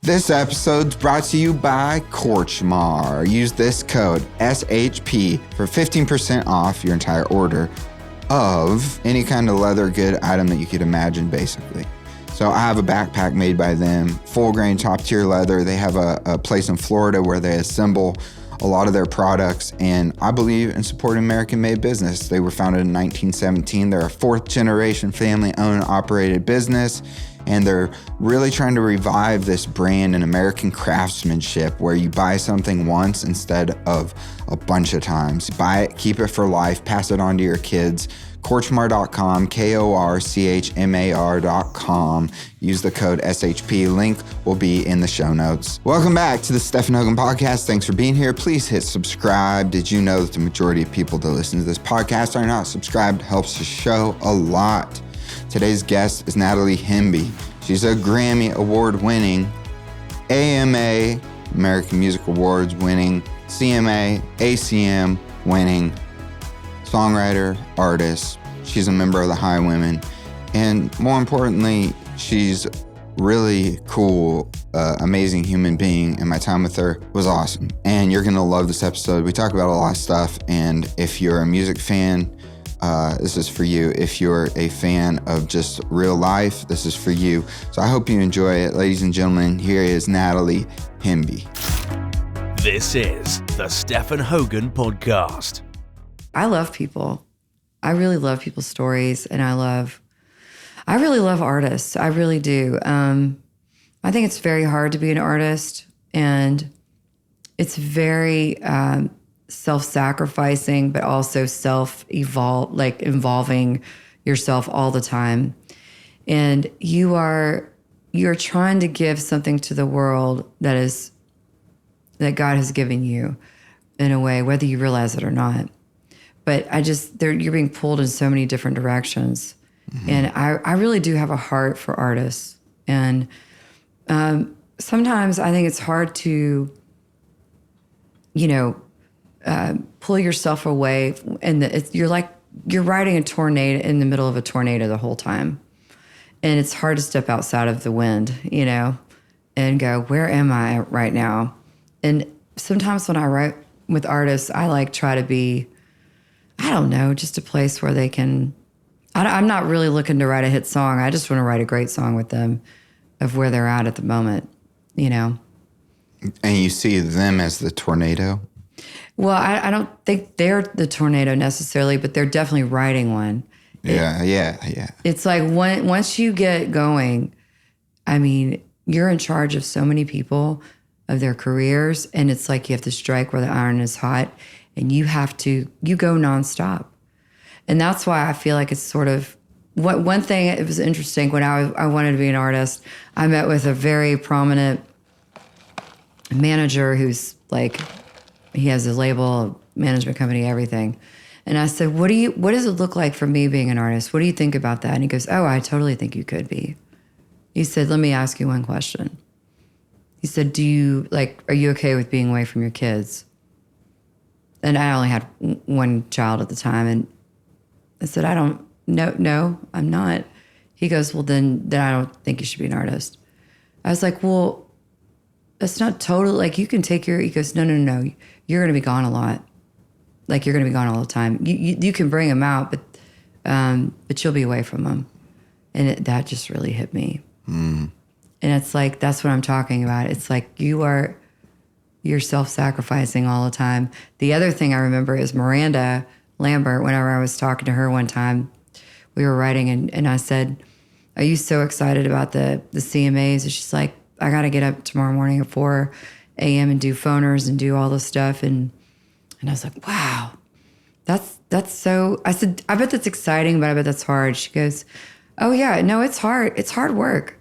This episode's brought to you by Korchmar. Use this code SHP for 15% off your entire order of any kind of leather good item that you could imagine, basically. So I have a backpack made by them, full grain, top tier leather. They have a place in Florida where they assemble a lot of their products, and I believe in supporting American-made business. They were founded in 1917. They're a fourth generation family-owned, operated business, and they're really trying to revive this brand in American craftsmanship where you buy something once instead of a bunch of times. Buy it, keep it for life, pass it on to your kids. Korchmar.com, KORCHMAR.com. Use the code SHP. Link will be in the show notes. Welcome back to the Stephan Hogan Podcast. Thanks for being here. Please hit subscribe. Did you know that the majority of people that listen to this podcast are not subscribed? Helps the show a lot. Today's guest is Natalie Hemby. She's a Grammy Award-winning, AMA, American Music Awards winning, CMA, ACM winning songwriter, artist. She's a member of the Highwomen. And more importantly, she's really cool, amazing human being. And my time with her was awesome. And you're going to love this episode. We talk about a lot of stuff. And if you're a music fan, this is for you. If you're a fan of just real life, this is for you. So I hope you enjoy it. Ladies and gentlemen, here is Natalie Hemby. This is the Stephan Hogan Podcast. I love people. I really love people's stories, and I really love artists. I really do. I think it's very hard to be an artist, and it's very self-sacrificing, but also involving yourself all the time. And you're trying to give something to the world that God has given you in a way, whether you realize it or not. But you're being pulled in so many different directions. Mm-hmm. And I really do have a heart for artists. And sometimes I think it's hard to, pull yourself away. And you're riding a tornado in the middle of a tornado the whole time. And it's hard to step outside of the wind, and go, where am I right now? And sometimes when I write with artists, I try to be, I don't know, just a place where they can, I'm not really looking to write a hit song. I just want to write a great song with them of where they're at the moment, And you see them as the tornado? Well, I don't think they're the tornado necessarily, but they're definitely riding one. Yeah. It's like once you get going, you're in charge of so many people, of their careers, and it's like you have to strike where the iron is hot. And you go nonstop. And that's why I feel like it's sort of, one thing, it was interesting when I wanted to be an artist, I met with a very prominent manager who's he has a label, a management company, everything. And I said, what does it look like for me being an artist? What do you think about that? And he goes, oh, I totally think you could be. He said, let me ask you one question. He said, are you okay with being away from your kids? And I only had one child at the time. And I said, no, I'm not. He goes, well, then I don't think you should be an artist. I was like, well, that's not totally, you can take he goes, no, you're going to be gone a lot. You're going to be gone all the time. You can bring them out, but you'll be away from them. And that just really hit me. Mm. And it's that's what I'm talking about. It's you're self-sacrificing all the time. The other thing I remember is Miranda Lambert, whenever I was talking to her one time, we were writing and I said, are you so excited about the CMAs? And she's like, I got to get up tomorrow morning at 4 a.m. and do phoners and do all this stuff. And I was like, wow, that's so, I said, I bet that's exciting, but I bet that's hard. She goes, oh yeah, no, it's hard. It's hard work.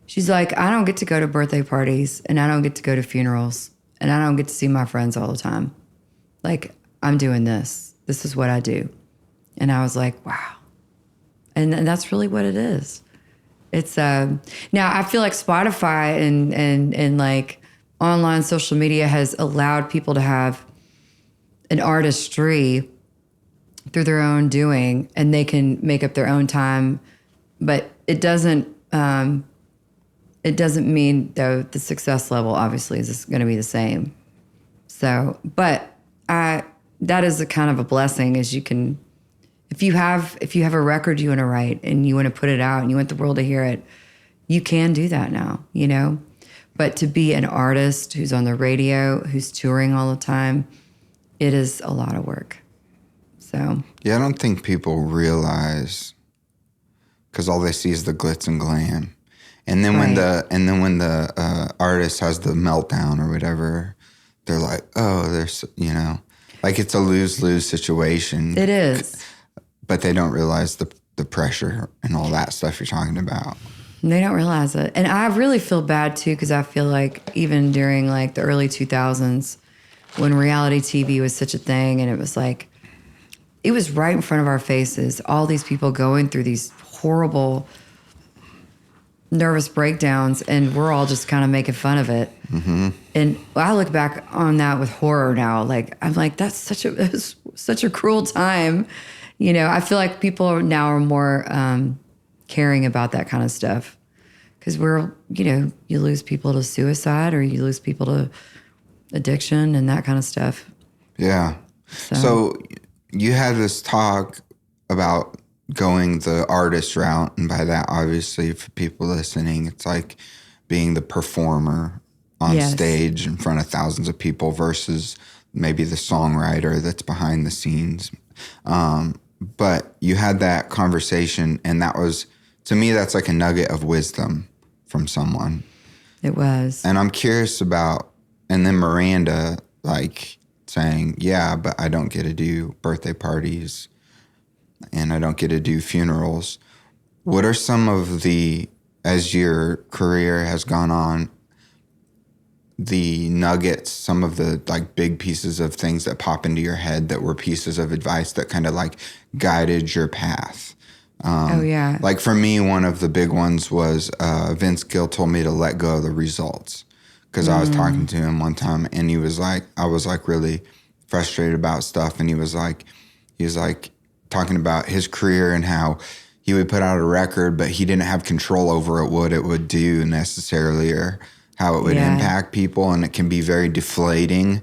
She's like, I don't get to go to birthday parties and I don't get to go to funerals. And I don't get to see my friends all the time. I'm doing this. This is what I do. And I was like, wow. And that's really what it is. It's now I feel like Spotify and online social media has allowed people to have an artistry through their own doing, and they can make up their own time, but it doesn't it doesn't mean, though, the success level obviously is going to be the same. So, but that is a kind of a blessing, is you can, if you have a record you want to write and you want to put it out and you want the world to hear it, you can do that now, you know? But to be an artist who's on the radio, who's touring all the time, it is a lot of work. So. Yeah, I don't think people realize, because all they see is the glitz and glam. And then when the artist has the meltdown or whatever, they're like, oh, there's, you know, like it's a lose-lose situation. It is. But they don't realize the pressure and all that stuff you're talking about. They don't realize it. And I really feel bad too, because I feel like even during like the early 2000s, when reality TV was such a thing, and it was like, it was right in front of our faces, all these people going through these horrible nervous breakdowns, and we're all just kind of making fun of it. Mm-hmm. And I look back on that with horror now. Like, I'm like, that's such a cruel time. You know, I feel like people now are more caring about that kind of stuff, because you lose people to suicide, or you lose people to addiction and that kind of stuff. Yeah. So you had this talk about going the artist route, and by that, obviously, for people listening, it's like being the performer on stage in front of thousands of people versus maybe the songwriter that's behind the scenes. But you had that conversation, and that was, to me, that's like a nugget of wisdom from someone. It was. And I'm curious about, and then Miranda, like, saying, yeah, but I don't get to do birthday parties and I don't get to do funerals. What are some of the, as your career has gone on, the nuggets, some of the like big pieces of things that pop into your head that were pieces of advice that kind of like guided your path? Like for me, one of the big ones was Vince Gill told me to let go of the results, because I was talking to him one time, and he was like, I was like really frustrated about stuff, and he was like talking about his career and how he would put out a record, but he didn't have control over what it would do necessarily, or how it would impact people. And it can be very deflating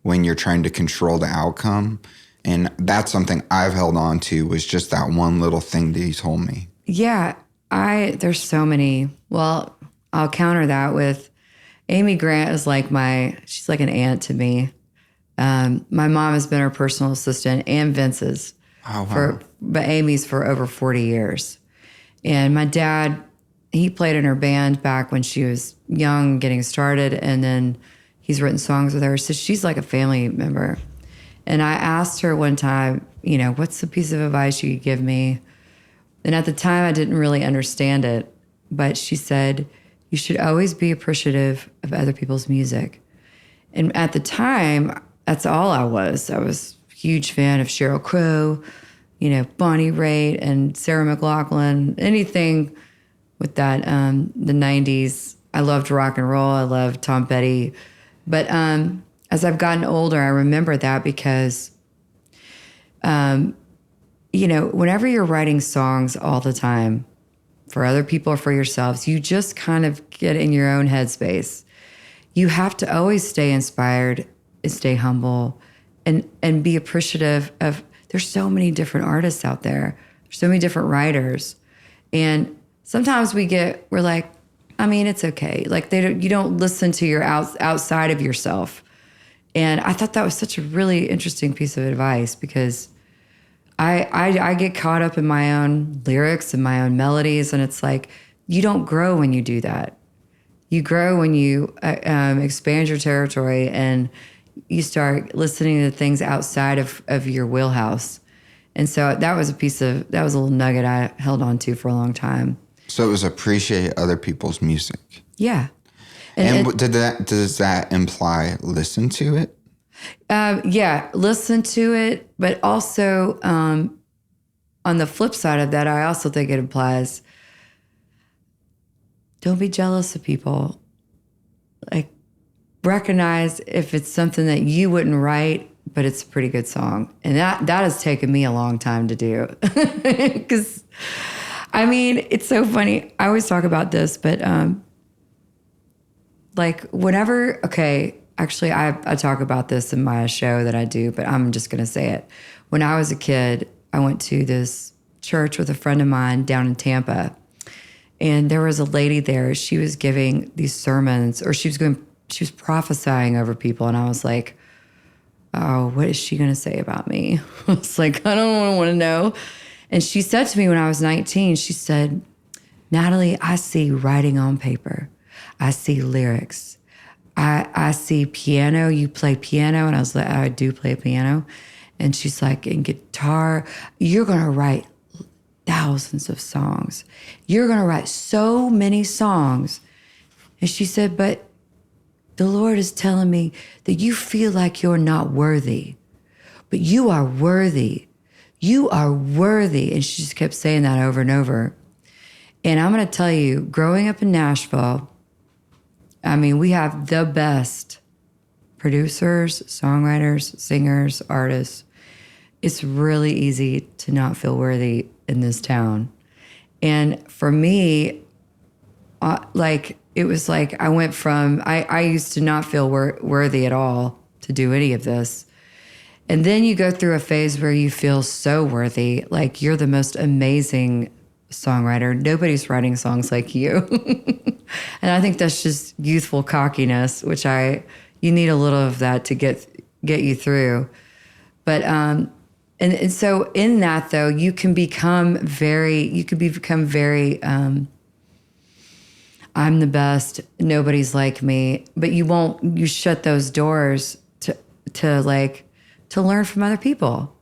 when you're trying to control the outcome. And that's something I've held on to, was just that one little thing that he told me. Yeah. There's so many. Well, I'll counter that with Amy Grant is like she's like an aunt to me. My mom has been her personal assistant, and Vince's. Oh, wow. But Amy's for over 40 years. And my dad, he played in her band back when she was young, getting started, and then he's written songs with her. So she's like a family member. And I asked her one time, you know, what's the piece of advice you could give me? And at the time, I didn't really understand it. But she said, you should always be appreciative of other people's music. And at the time, that's all I was. I was a huge fan of Sheryl Crow, you know, Bonnie Raitt and Sarah McLachlan, anything with that, the 90s. I loved rock and roll. I loved Tom Petty. But as I've gotten older, I remember that because, you know, whenever you're writing songs all the time for other people or for yourselves, you just kind of get in your own headspace. You have to always stay inspired and stay humble and be appreciative of, there's so many different artists out there. There's so many different writers. And sometimes we're like, I mean, it's okay. Like you don't listen to your outside of yourself. And I thought that was such a really interesting piece of advice, because I get caught up in my own lyrics and my own melodies. And it's like, you don't grow when you do that. You grow when you expand your territory and you start listening to things outside of your wheelhouse. And so that was a little nugget I held on to for a long time. So it was appreciate other people's music. Yeah. And does that imply listen to it? Yeah, listen to it. But also on the flip side of that, I also think it implies don't be jealous of people. Like, recognize if it's something that you wouldn't write, but it's a pretty good song. And that has taken me a long time to do. Because, I mean, it's so funny. I always talk about this, but like whenever, okay, actually I talk about this in my show that I do, but I'm just going to say it. When I was a kid, I went to this church with a friend of mine down in Tampa, and there was a lady there. She was giving these sermons, or she was prophesying over people. And I was like, oh, what is she going to say about me? I was like, I don't want to know. And she said to me when I was 19, she said, Natalie, I see writing on paper. I see lyrics. I see piano. You play piano. And I was like, I do play piano. And she's like, and guitar, you're going to write thousands of songs. You're going to write so many songs. And she said, but the Lord is telling me that you feel like you're not worthy, but you are worthy. You are worthy. And she just kept saying that over and over. And I'm going to tell you, growing up in Nashville, I mean, we have the best producers, songwriters, singers, artists. It's really easy to not feel worthy in this town. And for me, it was like I went from, I used to not feel worthy at all to do any of this. And then you go through a phase where you feel so worthy, like you're the most amazing songwriter. Nobody's writing songs like you. And I think that's just youthful cockiness, which you need a little of that to get you through. But, and so in that though, you can become very, I'm the best, nobody's like me, but you shut those doors to learn from other people.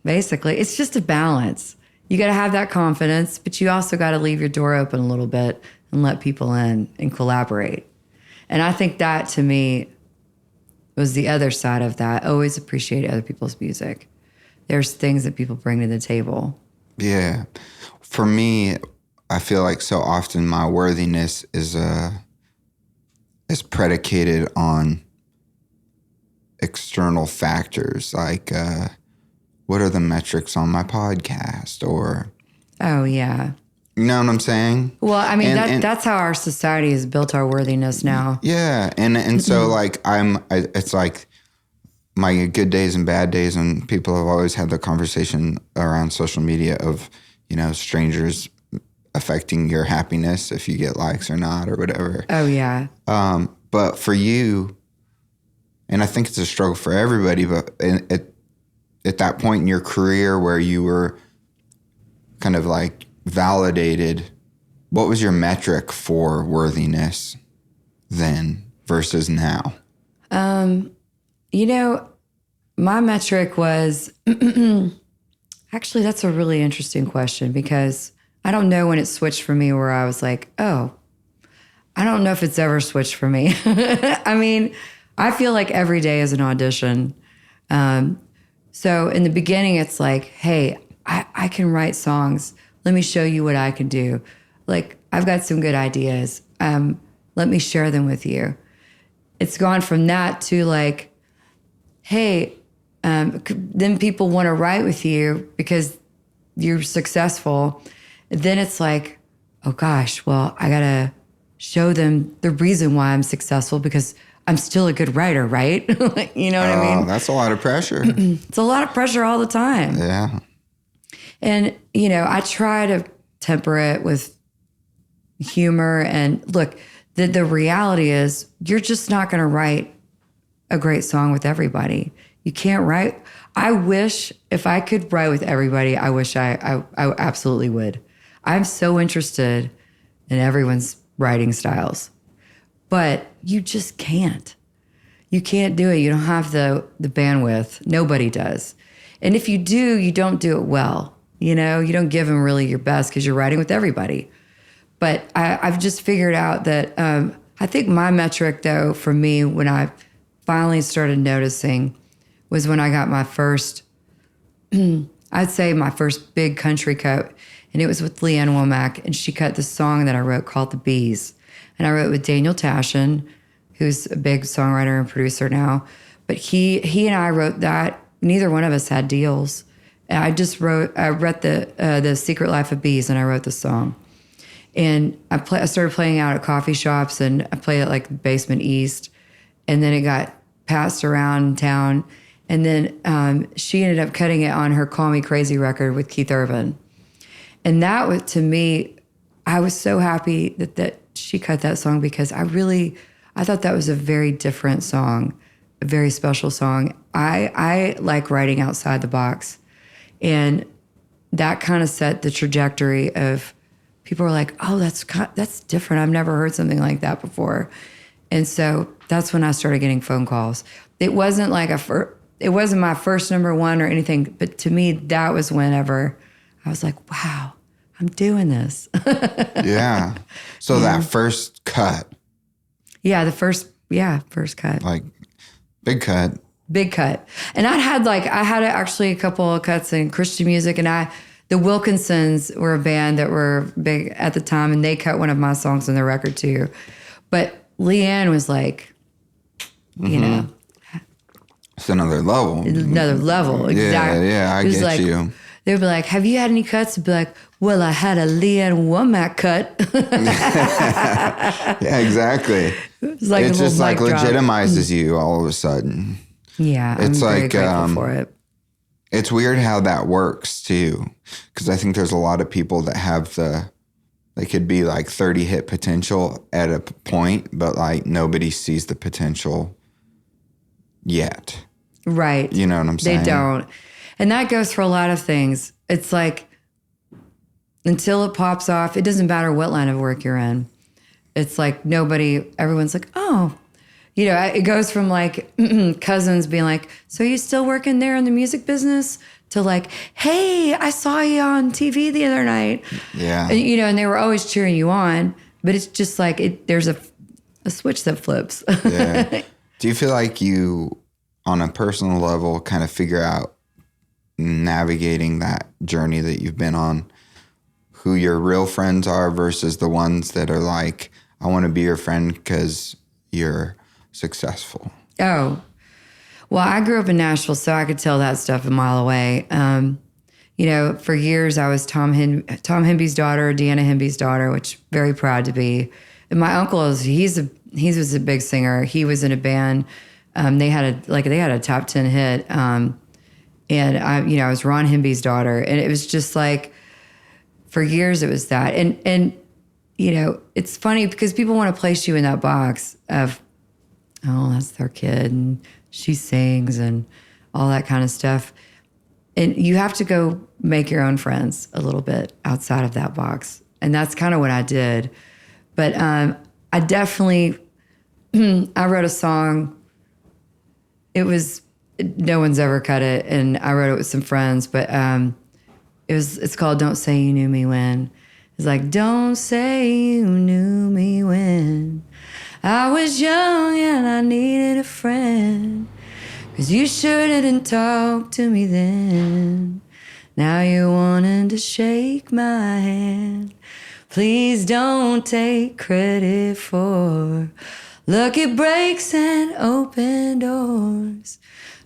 Basically, it's just a balance. You got to have that confidence, but you also got to leave your door open a little bit and let people in and collaborate. And I think that to me was the other side of that. Always appreciate other people's music. There's things that people bring to the table. Yeah. For me, I feel like so often my worthiness is predicated on external factors, like what are the metrics on my podcast, or oh yeah, you know what I'm saying? Well, I mean that's how our society has built our worthiness now. Yeah, and so like it's like my good days and bad days, and people have always had the conversation around social media of, you know, strangers affecting your happiness if you get likes or not or whatever. Oh yeah. But for you, and I think it's a struggle for everybody, but at that point in your career where you were kind of like validated, what was your metric for worthiness then versus now? You know, my metric was, actually, that's a really interesting question, because I don't know when it switched for me where I was like, oh, I don't know if it's ever switched for me. I mean, I feel like every day is an audition. So in the beginning, it's like, hey, I can write songs. Let me show you what I can do. Like, I've got some good ideas. Let me share them with you. It's gone from that to like, hey, then people want to write with you because you're successful. Then it's like, oh gosh, well, I got to show them the reason why I'm successful, because I'm still a good writer, right? You know what I mean? That's a lot of pressure. It's a lot of pressure all the time. Yeah. And, you know, I try to temper it with humor. And look, the reality is you're just not going to write a great song with everybody. You can't write. I wish if I could write with everybody, I wish I absolutely would. I'm so interested in everyone's writing styles, but you just can't. You can't do it. You don't have the bandwidth. Nobody does. And if you do, you don't do it well. You know, you don't give them really your best because you're writing with everybody. But I've just figured out that I think my metric, though, for me, when I finally started noticing, was when I got my first, I'd say my first big country cut. And it was with Leanne Womack. And she cut this song that I wrote called The Bees. And I wrote with Daniel Tashin, who's a big songwriter and producer now. But he and I wrote that. Neither one of us had deals. And I read the Secret Life of Bees, and I wrote the song. And I started playing out at coffee shops, and I played at like Basement East. And then it got passed around town. And then she ended up cutting it on her Call Me Crazy record with Keith Urban. And that was, to me, I was so happy that she cut that song, because I thought that was a very different song, a very special song. I like writing outside the box. And that kind of set the trajectory of, people were like, oh, that's different. I've never heard something like that before. And so that's when I started getting phone calls. It wasn't like it wasn't my first number one or anything, but to me, that was whenever I was like, wow, I'm doing this. Yeah. So that first cut. Yeah, first cut. Like, big cut. Big cut. And I had actually a couple of cuts in Christian music, and the Wilkinsons were a band that were big at the time, and they cut one of my songs on their record too. But Leanne was like, you know. It's another level. Another level, exactly. Yeah, I get you. They would be like, have you had any cuts? They'd be like, well, I had a Leanne Womack cut. Yeah, exactly. It's just like legitimizes you all of a sudden. Yeah, it's I'm like, very grateful for it. It's weird how that works too, because I think there's a lot of people that have they could be like 30 hit potential at a point, but like nobody sees the potential yet. Right. You know what I'm saying? They don't. And that goes for a lot of things. It's like, until it pops off, it doesn't matter what line of work you're in. It's like everyone's like, oh, you know, it goes from like cousins being like, so you still working there in the music business, to like, hey, I saw you on TV the other night. Yeah. And, you know, and they were always cheering you on, but it's just like, there's a switch that flips. Yeah. Do you feel like you, on a personal level, kind of figure out, navigating that journey that you've been on, who your real friends are versus the ones that are like, I want to be your friend because you're successful? Oh, well, I grew up in Nashville, so I could tell that stuff a mile away. You know, for years I was Tom Hemby's daughter, Deanna Hemby's daughter, which very proud to be. And my uncle he was a big singer. He was in a band. They had a top 10 hit. And I was Ron Hemby's daughter, and it was just like, for years it was that. And you know, it's funny because people want to place you in that box of, oh, that's their kid, and she sings and all that kind of stuff. And you have to go make your own friends a little bit outside of that box. And that's kind of what I did. But I definitely, I wrote a song. No one's ever cut it, and I wrote it with some friends, but it's called Don't Say You Knew Me When. It's like, don't say you knew me when I was young and I needed a friend, 'cause you sure didn't talk to me then. Now you're wanting to shake my hand. Please don't take credit for lucky breaks and open doors.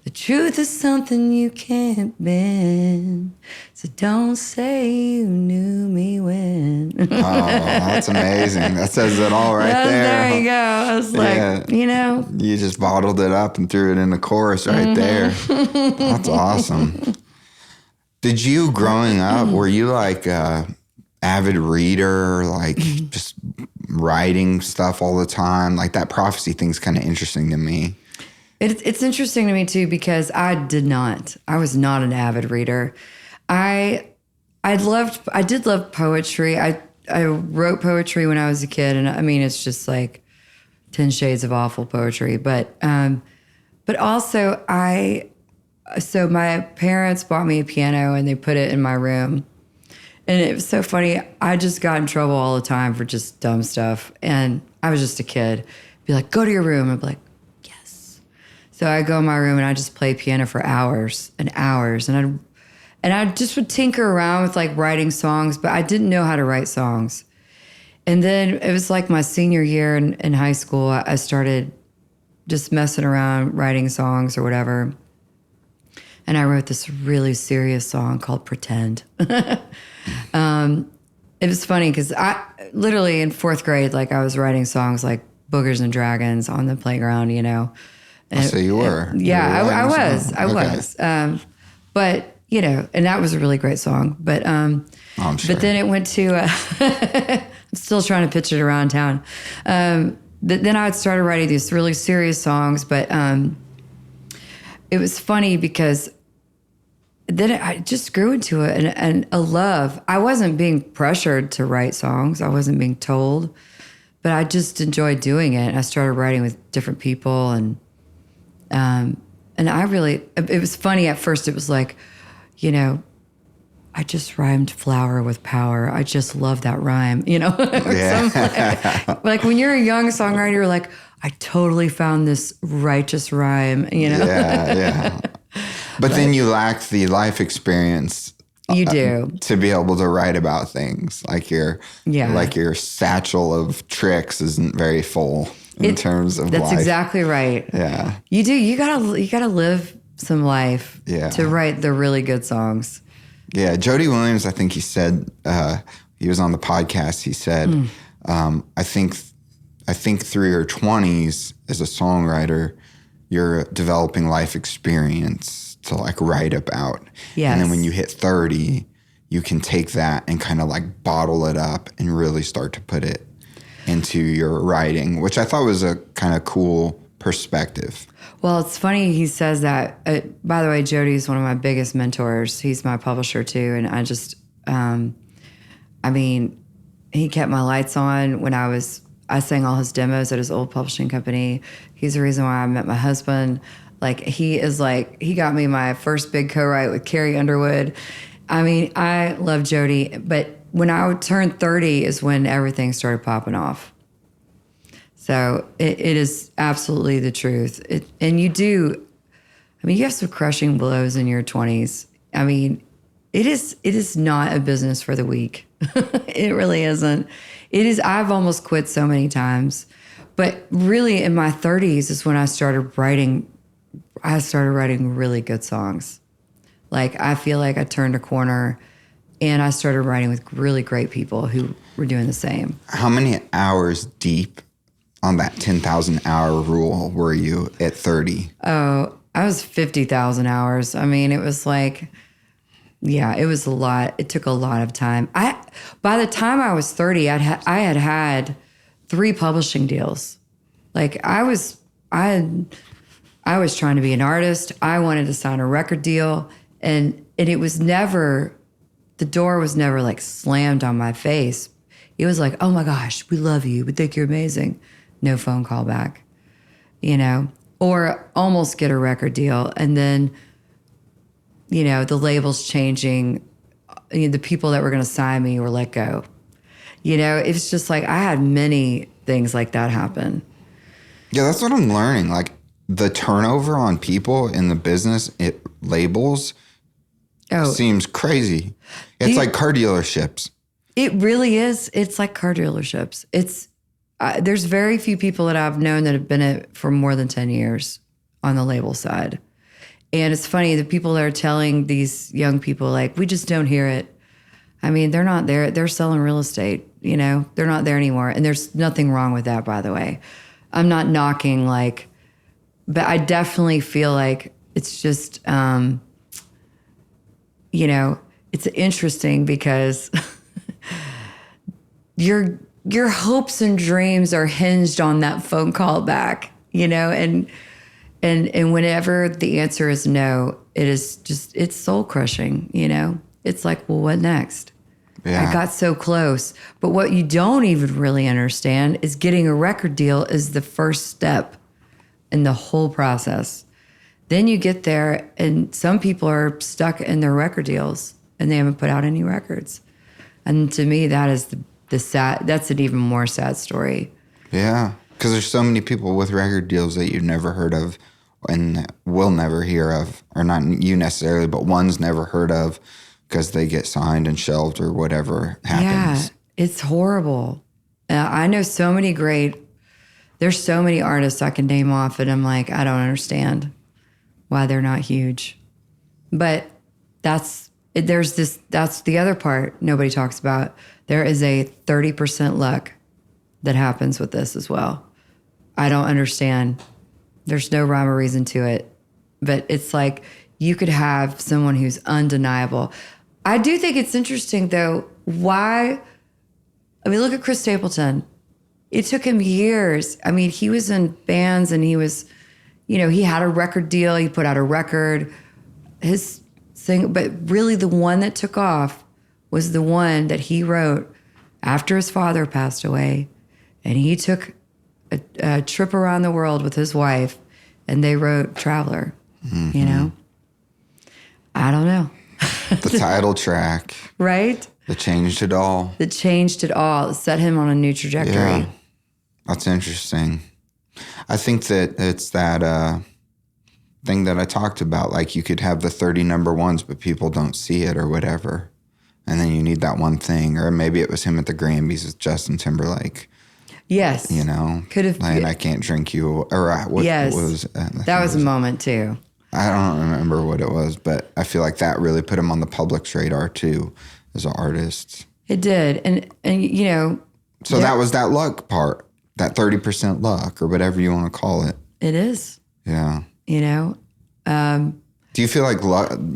The truth is something you can't bend. So don't say you knew me when. Oh, that's amazing. That says it all right there. There you go. I was like, you know. You just bottled it up and threw it in the chorus right there. That's awesome. Did you, growing up, were you like a avid reader, like just writing stuff all the time? Like that prophecy thing's kind of interesting to me. It's interesting to me too, because I was not an avid reader. I did love poetry. I wrote poetry when I was a kid, and I mean, it's just like 10 Shades of Awful poetry. But also so my parents bought me a piano and they put it in my room. And it was so funny. I just got in trouble all the time for just dumb stuff. And I was just a kid. Be like, go to your room. I'd be like, yes. So I go in my room and I just play piano for hours and hours. And I just would tinker around with like writing songs, but I didn't know how to write songs. And then it was like my senior year in high school, I started just messing around writing songs or whatever. And I wrote this really serious song called Pretend. it was funny because I literally in 4th grade, like I was writing songs like Boogers and Dragons on the playground, you know. And, so you were. Yeah, You were I was. okay. I was. But, you know, and that was a really great song. But I'm sure. But then it went to, I'm still trying to pitch it around town. But then I started writing these really serious songs. But it was funny because then I just grew into it and a love. I wasn't being pressured to write songs. I wasn't being told. But I just enjoyed doing it. I started writing with different people. And I really, it was funny at first. It was like, you know, I just rhymed flower with power. I just love that rhyme, you know? like when you're a young songwriter, you're like, I totally found this righteous rhyme, you know? Yeah. But then you lack the life experience. You do. To be able to write about things. Like your satchel of tricks isn't very full in terms of that's life. That's exactly right. Yeah. You do. You gotta live some life to write the really good songs. Yeah. Jody Williams, I think he said, he was on the podcast. He said, I think through your 20s as a songwriter, you're developing life experience to like write about. Yes. And then when you hit 30, you can take that and kind of like bottle it up and really start to put it into your writing, which I thought was a kind of cool perspective. Well, it's funny he says that. By the way, Jody's one of my biggest mentors. He's my publisher too. And I just, he kept my lights on when I sang all his demos at his old publishing company. He's the reason why I met my husband. Like, he got me my first big co-write with Carrie Underwood. I mean, I love Jody, but when I turned 30 is when everything started popping off. So it is absolutely the truth. And you do, you have some crushing blows in your 20s. I mean, it is not a business for the weak. It really isn't. I've almost quit so many times. But really in my 30s is when I started writing really good songs. Like, I feel like I turned a corner and I started writing with really great people who were doing the same. How many hours deep on that 10,000 hour rule were you at 30? Oh, I was 50,000 hours. I mean, it was like, yeah, it was a lot. It took a lot of time. By the time I was 30, I had 3 publishing deals. Like, I was trying to be an artist. I wanted to sign a record deal. And it was never, the door was never like slammed on my face. It was like, oh my gosh, we love you. We think you're amazing. No phone call back, you know, or almost get a record deal. And then, you know, the label's changing. The people that were going to sign me were let go. You know, it's just like, I had many things like that happen. Yeah, that's what I'm learning. Like, the turnover on people in the business, labels, seems crazy. It's like car dealerships. It really is. It's like car dealerships. There's very few people that I've known that have been it for more than 10 years on the label side. And it's funny, the people that are telling these young people, like, we just don't hear it. I mean, they're not there. They're selling real estate, you know. They're not there anymore. And there's nothing wrong with that, by the way. I'm not knocking, like, but I definitely feel like it's just, you know, it's interesting because your hopes and dreams are hinged on that phone call back, you know, and whenever the answer is no, it's soul crushing, you know. It's like, well, what next? Yeah. I got so close. But what you don't even really understand is getting a record deal is the first step in the whole process. Then you get there, and some people are stuck in their record deals, and they haven't put out any records. And to me, that is the sad. That's an even more sad story. Yeah, because there's so many people with record deals that you've never heard of, and will never hear of, or not you necessarily, but one's never heard of because they get signed and shelved or whatever happens. Yeah, it's horrible. I know so many there's so many artists I can name off, and I'm like, I don't understand why they're not huge. But that's the other part nobody talks about. There is a 30% luck that happens with this as well. I don't understand. There's no rhyme or reason to it. But it's like you could have someone who's undeniable. I do think it's interesting, though, why... I mean, look at Chris Stapleton. It took him years. I mean, he was in bands and he was, he had a record deal. He put out a record. His thing, but really the one that took off was the one that he wrote after his father passed away. And he took a trip around the world with his wife and they wrote Traveler, I don't know. The title track. Right? That changed it all. It set him on a new trajectory. Yeah, that's interesting. I think that it's that thing that I talked about. Like you could have the 30 number ones, but people don't see it or whatever. And then you need that one thing. Or maybe it was him at the Grammys with Justin Timberlake. Yes. Could have. Like, I Can't Drink You. Or what was that was a moment too. I don't remember what it was, but I feel like that really put him on the public's radar too as an artist. It did. And So that was that luck part, that 30% luck or whatever you want to call it. It is. Yeah. Do you feel like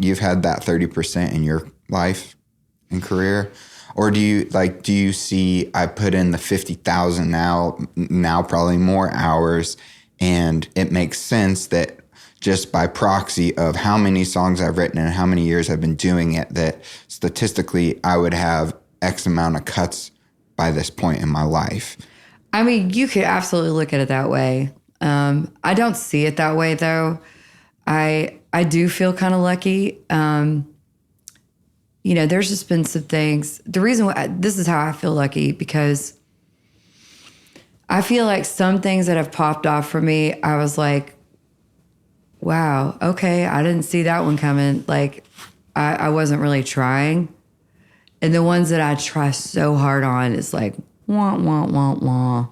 you've had that 30% in your life and career? Or do you see I put in the 50,000 now probably more hours, and it makes sense that just by proxy of how many songs I've written and how many years I've been doing it, that statistically I would have X amount of cuts by this point in my life? I mean, you could absolutely look at it that way. I don't see it that way, though. I do feel kind of lucky. There's just been some things. The reason why this is how I feel lucky, because I feel like some things that have popped off for me, I was like, wow, okay, I didn't see that one coming. Like, I wasn't really trying. And the ones that I try so hard on is like, wah, wah, wah, wah,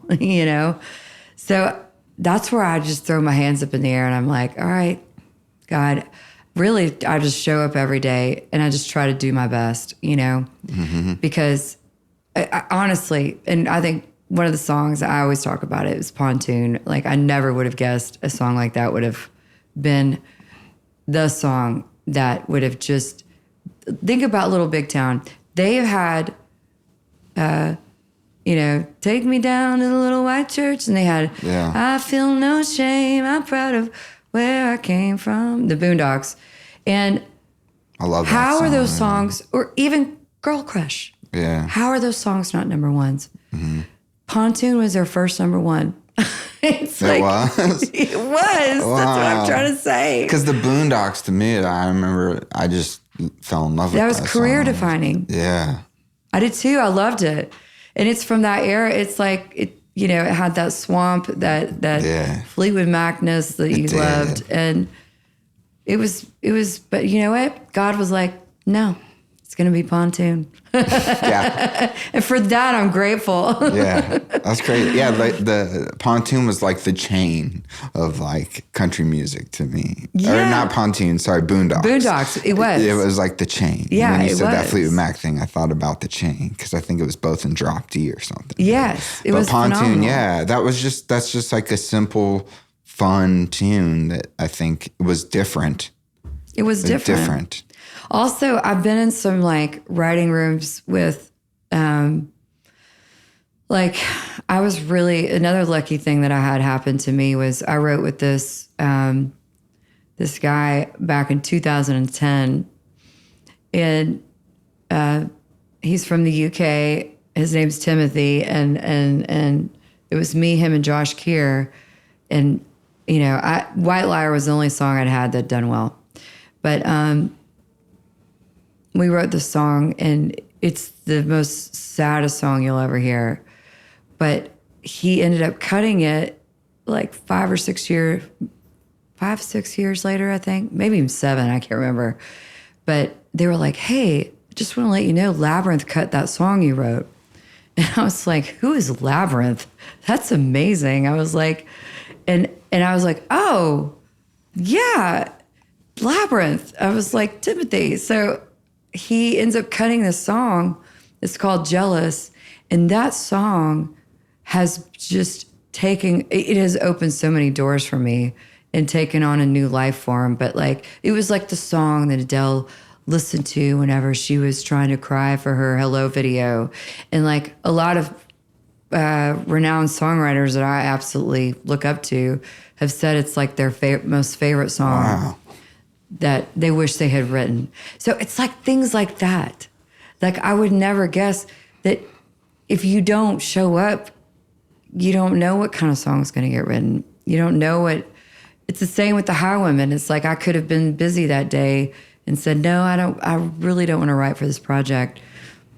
So that's where I just throw my hands up in the air and I'm like, all right, God, really, I just show up every day and I just try to do my best, because I honestly, and I think one of the songs I always talk about it was Pontoon. Like, I never would have guessed a song like that would have been the song that would have just, think about Little Big Town. They have had, Take Me Down to the Little White Church, and they had, I Feel No Shame, I'm Proud of Where I Came From, the Boondocks. And I love that how song, are those songs, or even Girl Crush? Yeah. How are those songs not number ones? Mm-hmm. Pontoon was their first number one. It was. It was. Wow. That's what I'm trying to say. Because the Boondocks, to me, I remember I just fell in love with that. That was career defining. Yeah. I did too. I loved it. And it's from that era. It's like, it had that swamp, that Fleetwood Macness that you loved. And it was, but you know what? God was like, no, it's going to be Pontoon. Yeah. And for that, I'm grateful. Yeah, that's crazy. Yeah, the Pontoon was like the chain of like country music to me. Yeah. Or not Pontoon, sorry, Boondocks. Boondocks, it was. It was like the chain. Yeah, when you said that Fleetwood Mac thing, I thought about the chain because I think it was both in Drop D or something. Yes, it was Pontoon, phenomenal. yeah, that's just like a simple, fun tune that I think was different. It was different. Also, I've been in some like writing rooms with, I was really, another lucky thing that I had happen to me was I wrote with this guy back in 2010, and he's from the UK. His name's Timothy, and it was me, him, and Josh Keir, and White Liar was the only song I'd had that done well, but we wrote the song, and it's the most saddest song you'll ever hear. But he ended up cutting it like 5 or 6 years later, I think. Maybe even 7, I can't remember. But they were like, hey, just want to let you know, Labyrinth cut that song you wrote. And I was like, who is Labyrinth? That's amazing. I was like, and I was like, oh, yeah, Labyrinth. I was like, Timothy. So he ends up cutting this song. It's called Jealous. And that song has just it has opened so many doors for me and taken on a new life form. But like, it was like the song that Adele listened to whenever she was trying to cry for her Hello video. And like a lot of renowned songwriters that I absolutely look up to have said it's like their most favorite song that they wish they had written. So it's like things like that. Like I would never guess that if you don't show up, you don't know what kind of song is going to get written. You don't know what. It's the same with the Highwomen. It's like I could have been busy that day and said, no, I really don't want to write for this project.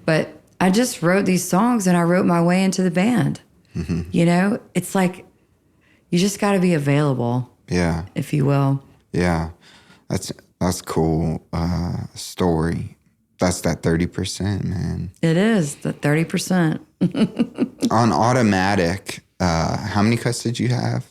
But I just wrote these songs and I wrote my way into the band. Mm-hmm. You know, it's like you just got to be available. Yeah. If you will. Yeah. That's cool story. That's that 30%, man. It is, the 30%. On Automatic, how many cuts did you have?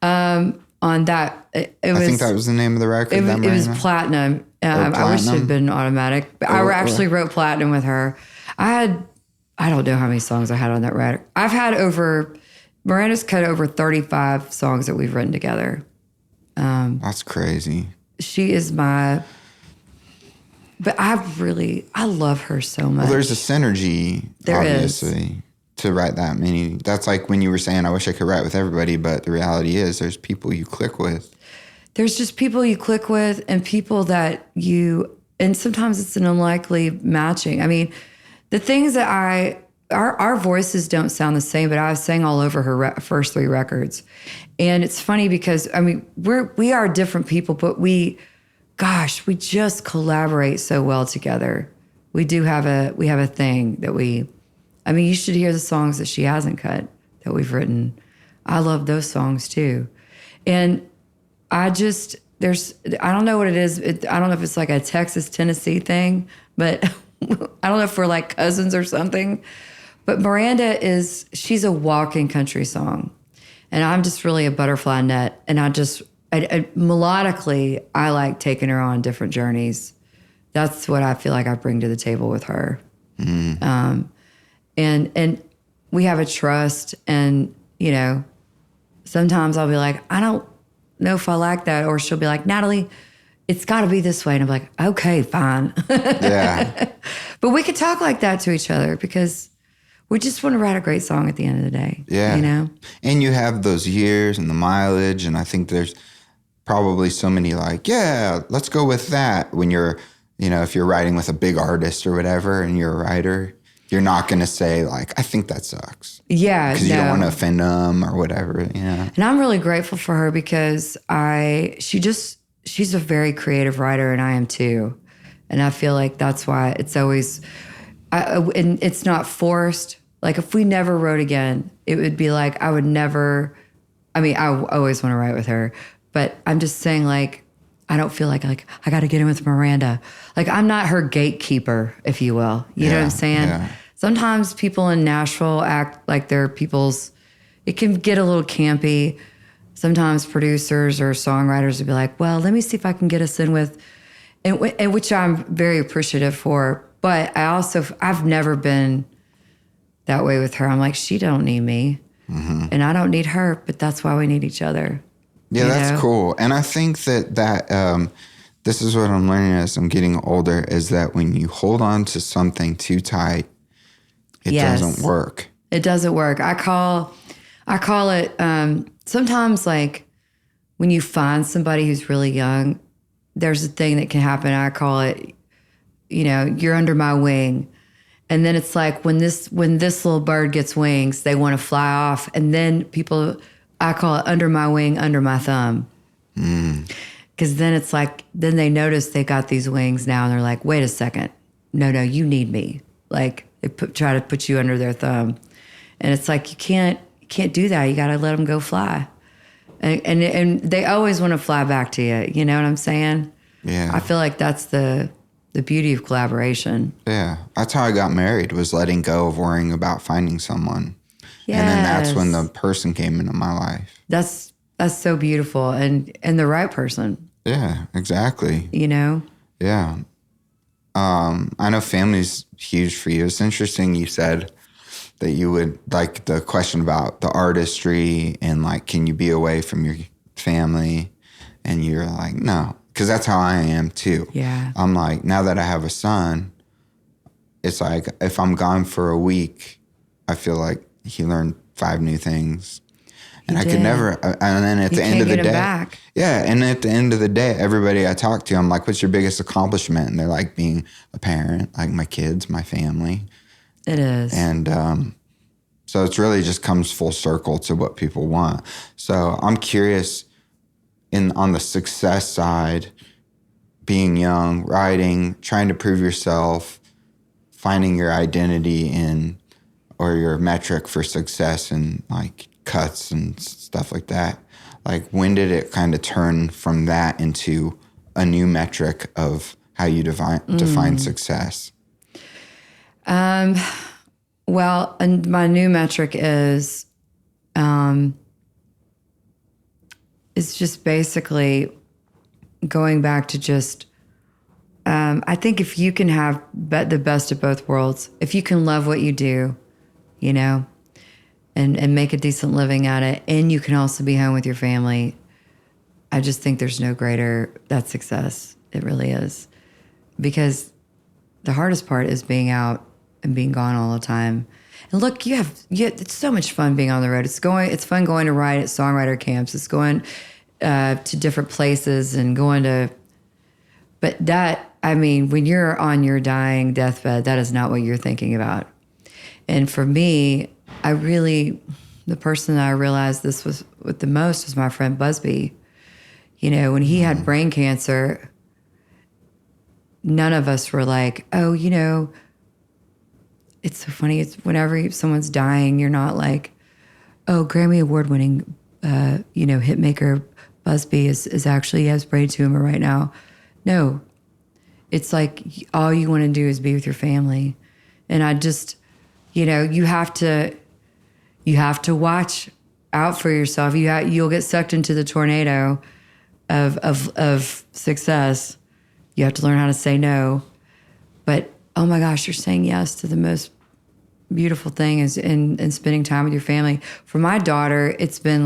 On that, I think that was the name of the record. It was Platinum. I wish it had been Automatic. But I actually wrote Platinum with her. I don't know how many songs I had on that record. Miranda's cut over 35 songs that we've written together. That's crazy. She is but I love her so much. Well, there's a synergy, obviously, to write that many. That's like when you were saying, I wish I could write with everybody, but the reality is there's people you click with. There's just people you click with and people that and sometimes it's an unlikely matching. I mean, the things that our voices don't sound the same, but I sang all over her first 3 records. And it's funny because, I mean, we are different people, but we just collaborate so well together. We have a thing that you should hear the songs that she hasn't cut that we've written. I love those songs too. And I don't know what it is. I don't know if it's like a Texas, Tennessee thing, but I don't know if we're like cousins or something. But Miranda she's a walking country song. And I'm just really a butterfly net. And melodically, I like taking her on different journeys. That's what I feel like I bring to the table with her. Mm. And we have a trust, and sometimes I'll be like, I don't know if I like that, or she'll be like, Natalie, it's got to be this way, and I'm like, okay, fine. Yeah. But we could talk like that to each other because we just want to write a great song at the end of the day. Yeah. And you have those years and the mileage, and I think there's probably so many like, yeah, let's go with that. When you're, if you're writing with a big artist or whatever and you're a writer, you're not going to say like, I think that sucks. Yeah. Because you don't want to offend them or whatever, And I'm really grateful for her because she's a very creative writer and I am too. And I feel like that's why it's always, and it's not forced. Like if we never wrote again, it would be like, I always want to write with her. But I'm just saying, like, I don't feel like I got to get in with Miranda. Like, I'm not her gatekeeper, if you will. You know what I'm saying? Yeah. Sometimes people in Nashville act like they're people's. It can get a little campy. Sometimes producers or songwriters would be like, well, let me see if I can get us in with, and which I'm very appreciative for. But I've never been that way with her. I'm like, she don't need me, and I don't need her, but that's why we need each other. Yeah, that's cool. And I think that this is what I'm learning as I'm getting older, is that when you hold on to something too tight, it doesn't work. It doesn't work. I call it sometimes like when you find somebody who's really young, there's a thing that can happen. I call it, you're under my wing. And then it's like when this little bird gets wings, they want to fly off. And then I call it under my wing, under my thumb. Because then it's like, then they notice they got these wings now and they're like, wait a second. No, you need me. Like they try to put you under their thumb. And it's like, you can't do that. You got to let them go fly. And they always want to fly back to you. You know what I'm saying? Yeah. I feel like that's the beauty of collaboration. Yeah. That's how I got married, was letting go of worrying about finding someone. Yes. And then that's when the person came into my life. That's so beautiful. And the right person. Yeah, exactly. Yeah. I know family's huge for you. It's interesting you said that you would like the question about the artistry and like, can you be away from your family? And you're like, no, because that's how I am too. Yeah. I'm like, now that I have a son, it's like if I'm gone for a week, I feel like he learned 5 new things. And I could never, and then at the end of the day, back. yeah. And at the end of the day, everybody I talk to, I'm like, what's your biggest accomplishment? And they're like, being a parent, like my kids, my family. It is. And so it's really just comes full circle to what people want. So I'm curious on the success side, being young, writing, trying to prove yourself, finding your identity in, or your metric for success in like cuts and stuff like that. Like when did it kind of turn from that into a new metric of how you define success? Well, and my new metric is, it's just basically going back to just, I think if you can have the best of both worlds, if you can love what you do, you know, and make a decent living at it, and you can also be home with your family, I just think there's no greater, that's success. It really is. Because the hardest part is being out and being gone all the time. And look, it's so much fun being on the road. It's fun going to write at songwriter camps. It's going to different places and but that, I mean, when you're on your dying deathbed, that is not what you're thinking about. And for me, the person that I realized this was with the most was my friend Busby. You know, when he had brain cancer, none of us were like, oh, you know, it's so funny. It's whenever someone's dying, you're not like, oh, Grammy award-winning, hit maker Busby is actually has brain tumor right now. No, it's like all you want to do is be with your family, and I just, you have to watch out for yourself. You'll get sucked into the tornado of success. You have to learn how to say no, but oh my gosh, you're saying yes to the most beautiful thing is in spending time with your family. For my daughter, it's been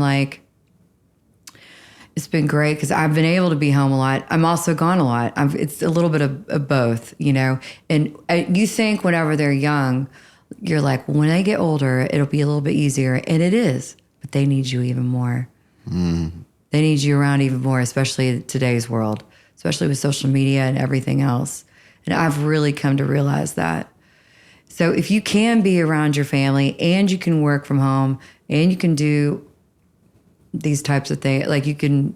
great because I've been able to be home a lot. I'm also gone a lot. It's a little bit of both, And you think whenever they're young, you're like, well, when they get older, it'll be a little bit easier. And it is, but they need you even more. They need you around even more, especially in today's world, especially with social media and everything else. And I've really come to realize that. So if you can be around your family and you can work from home and you can do these types of things, like you can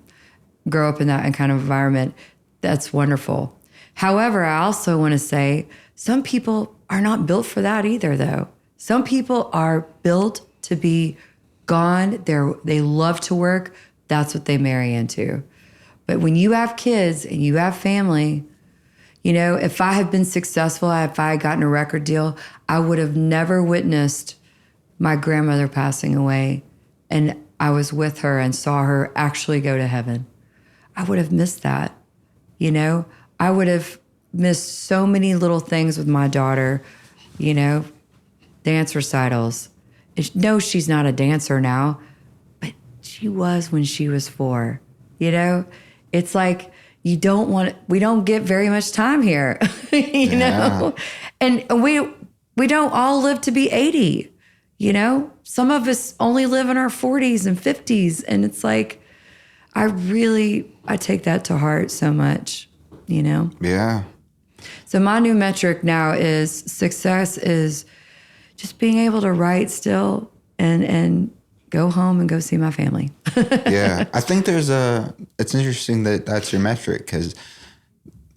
grow up in that kind of environment, that's wonderful. However, I also want to say some people are not built for that either, though. Some people are built to be gone. They love to work. That's what they marry into. But when you have kids and you have family, if I had been successful, if I had gotten a record deal, I would have never witnessed my grandmother passing away. And I was with her and saw her actually go to heaven. I would have missed that. I would have missed so many little things with my daughter, dance recitals. No, she's not a dancer now, but she was when she was 4. It's like we don't get very much time here, you know? And we don't all live to be 80, Some of us only live in our 40s and 50s. And it's like, I take that to heart so much, Yeah. So my new metric now is success is just being able to write still and go home and go see my family. Yeah. I think it's interesting that that's your metric because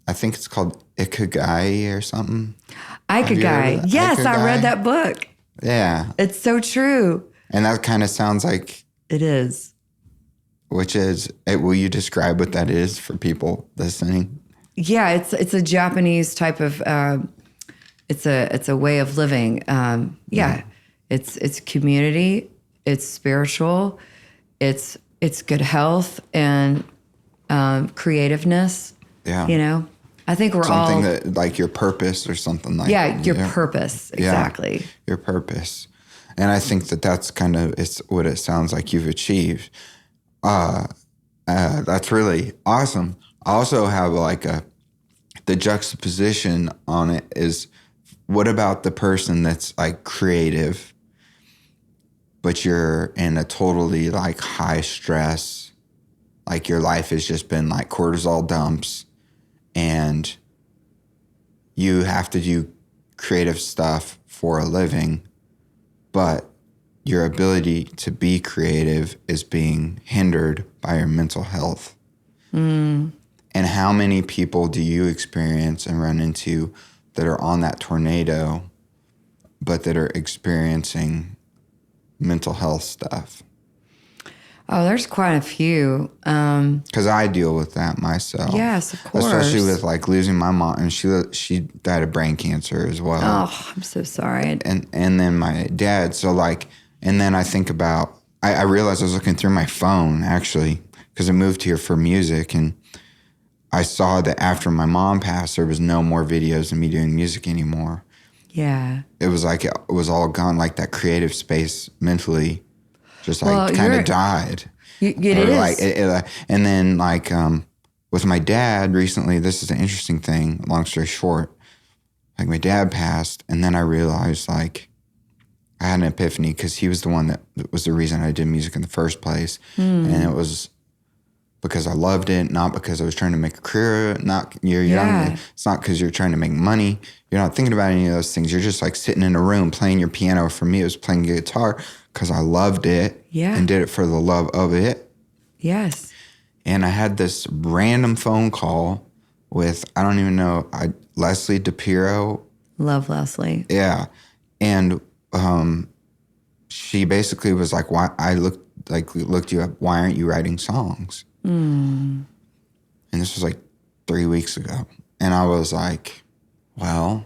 I think it's called Ikigai or something. Ikigai. Yes, Ikigai? I read that book. Yeah. It's so true. And that kind of sounds like... It is. Which is, will you describe what that is for people listening? Yeah, it's a Japanese type of, it's a way of living. It's community, it's spiritual, it's good health and creativeness. Yeah. I think we're something all... that, like your purpose or something like Yeah, your purpose. Exactly. Yeah, your purpose. And I think that that's kind of it's what it sounds like you've achieved. That's really awesome. I also have like the juxtaposition on it is, what about the person that's like creative, but you're in a totally like high stress, like your life has just been like cortisol dumps and you have to do creative stuff for a living, but your ability to be creative is being hindered by your mental health. And how many people do you experience and run into that are on that tornado, but that are experiencing mental health stuff? Oh, there's quite a few. Because I deal with that myself. Yes, of course. Especially with like losing my mom, and she died of brain cancer as well. Oh, I'm so sorry. And then my dad. So like, and then I think about, I realized I was looking through my phone actually, because I moved here for music, and I saw that after my mom passed, there was no more videos of me doing music anymore. Yeah. It was like, it was all gone, like that creative space mentally just like kind of died. It is. Like, and then like with my dad recently, this is an interesting thing, long story short, like my dad passed, and then I realized like I had an epiphany because he was the one that was the reason I did music in the first place. And it was because I loved it, not because I was trying to make a career. Not you're young. It's not because you're trying to make money. You're not thinking about any of those things. You're just like sitting in a room playing your piano. For me, it was playing guitar because I loved it and did it for the love of it. Yes. And I had this random phone call with, I don't even know, Leslie DePiro. Love Leslie. Yeah. And she basically was like, "Why?" I looked you up. Why aren't you writing songs? And this was like 3 weeks ago. And I was like, well,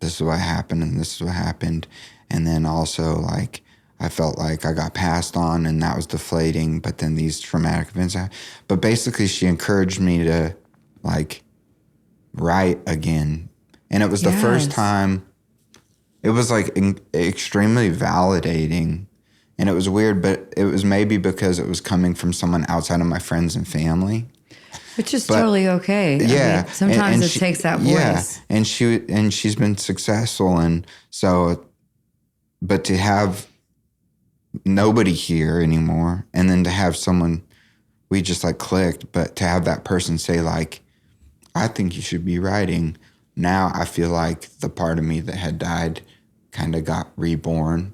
this is what happened and this is what happened. And then also like, I felt like I got passed on and that was deflating, but then these traumatic events happened. But basically she encouraged me to like write again. And it was the first time, it was like extremely validating. And it was weird, but it was maybe because it was coming from someone outside of my friends and family. Which is totally okay. Yeah. I mean, sometimes it takes that voice. Yeah. And she's been successful. And so, but to have nobody here anymore, and then to have someone, we just like clicked, but to have that person say like, I think you should be writing. Now I feel like the part of me that had died kind of got reborn.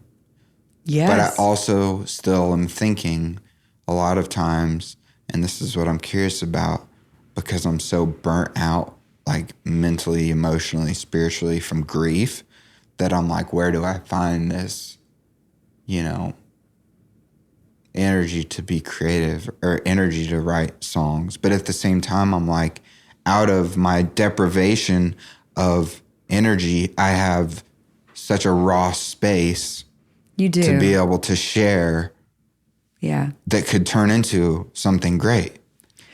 Yes. But I also still am thinking a lot of times, and this is what I'm curious about, because I'm so burnt out, like mentally, emotionally, spiritually from grief, that I'm like, where do I find this, energy to be creative or energy to write songs? But at the same time, I'm like, out of my deprivation of energy, I have such a raw space. You do. To be able to share. Yeah. That could turn into something great.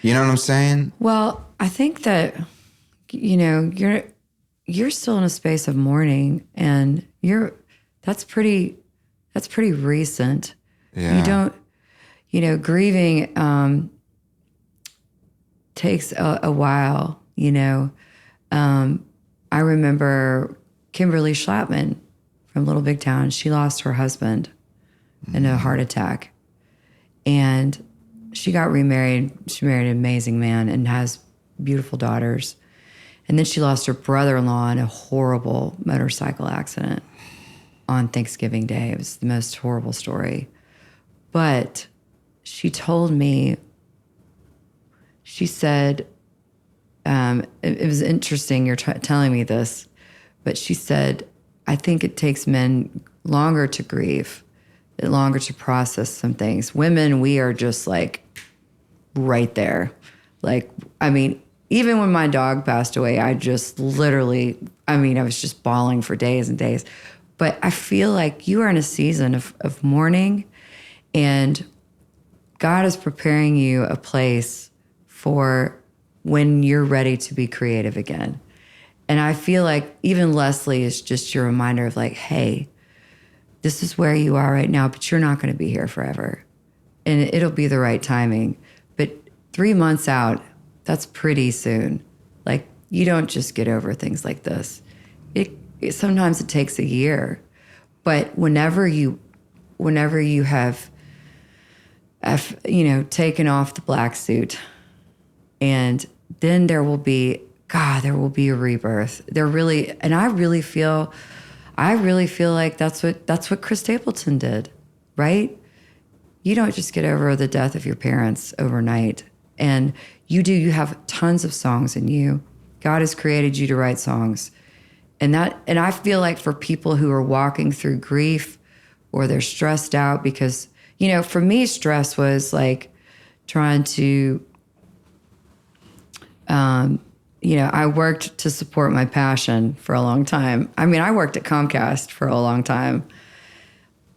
You know what I'm saying? Well, I think that, you're still in a space of mourning, and that's pretty recent. Yeah. You don't, grieving takes a while, I remember Kimberly Schlappman from Little Big Town. She lost her husband in a heart attack. And she got remarried. She married an amazing man and has beautiful daughters. And then she lost her brother-in-law in a horrible motorcycle accident on Thanksgiving Day. It was the most horrible story. But she told me, she said, it was interesting you're telling me this, but she said, I think it takes men longer to grieve, longer to process some things. Women, we are just like right there. Like, I mean, even when my dog passed away, I just literally, I was just bawling for days and days. But I feel like you are in a season of mourning, and God is preparing you a place for when you're ready to be creative again. And I feel like even Leslie is just your reminder of like, hey, this is where you are right now, but you're not going to be here forever. And it'll be the right timing. But 3 months out, that's pretty soon. Like, you don't just get over things like this. Sometimes it takes a year. But whenever you have taken off the black suit, and then there will be a rebirth. I really feel like that's what Chris Stapleton did, right? You don't just get over the death of your parents overnight. And you have tons of songs in you. God has created you to write songs. And I feel like for people who are walking through grief or they're stressed out, because, for me, stress was like trying to, I worked to support my passion for a long time. I mean, I worked at Comcast for a long time.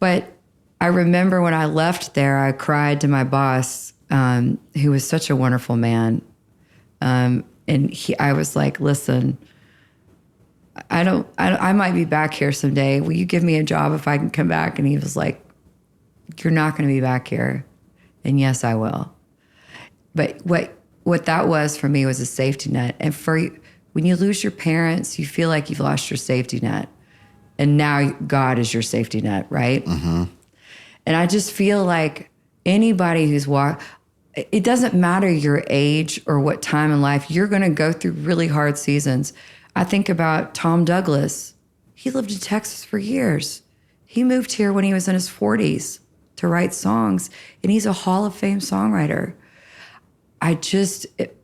But I remember when I left there, I cried to my boss, who was such a wonderful man. And I was like, listen, I might be back here someday. Will you give me a job if I can come back? And he was like, you're not going to be back here. And yes, I will. But what that was for me was a safety net. And when you lose your parents, you feel like you've lost your safety net. And now God is your safety net, right? Mm-hmm. And I just feel like anybody who's it doesn't matter your age or what time in life, you're going to go through really hard seasons. I think about Tom Douglas. He lived in Texas for years. He moved here when he was in his 40s to write songs, and he's a Hall of Fame songwriter.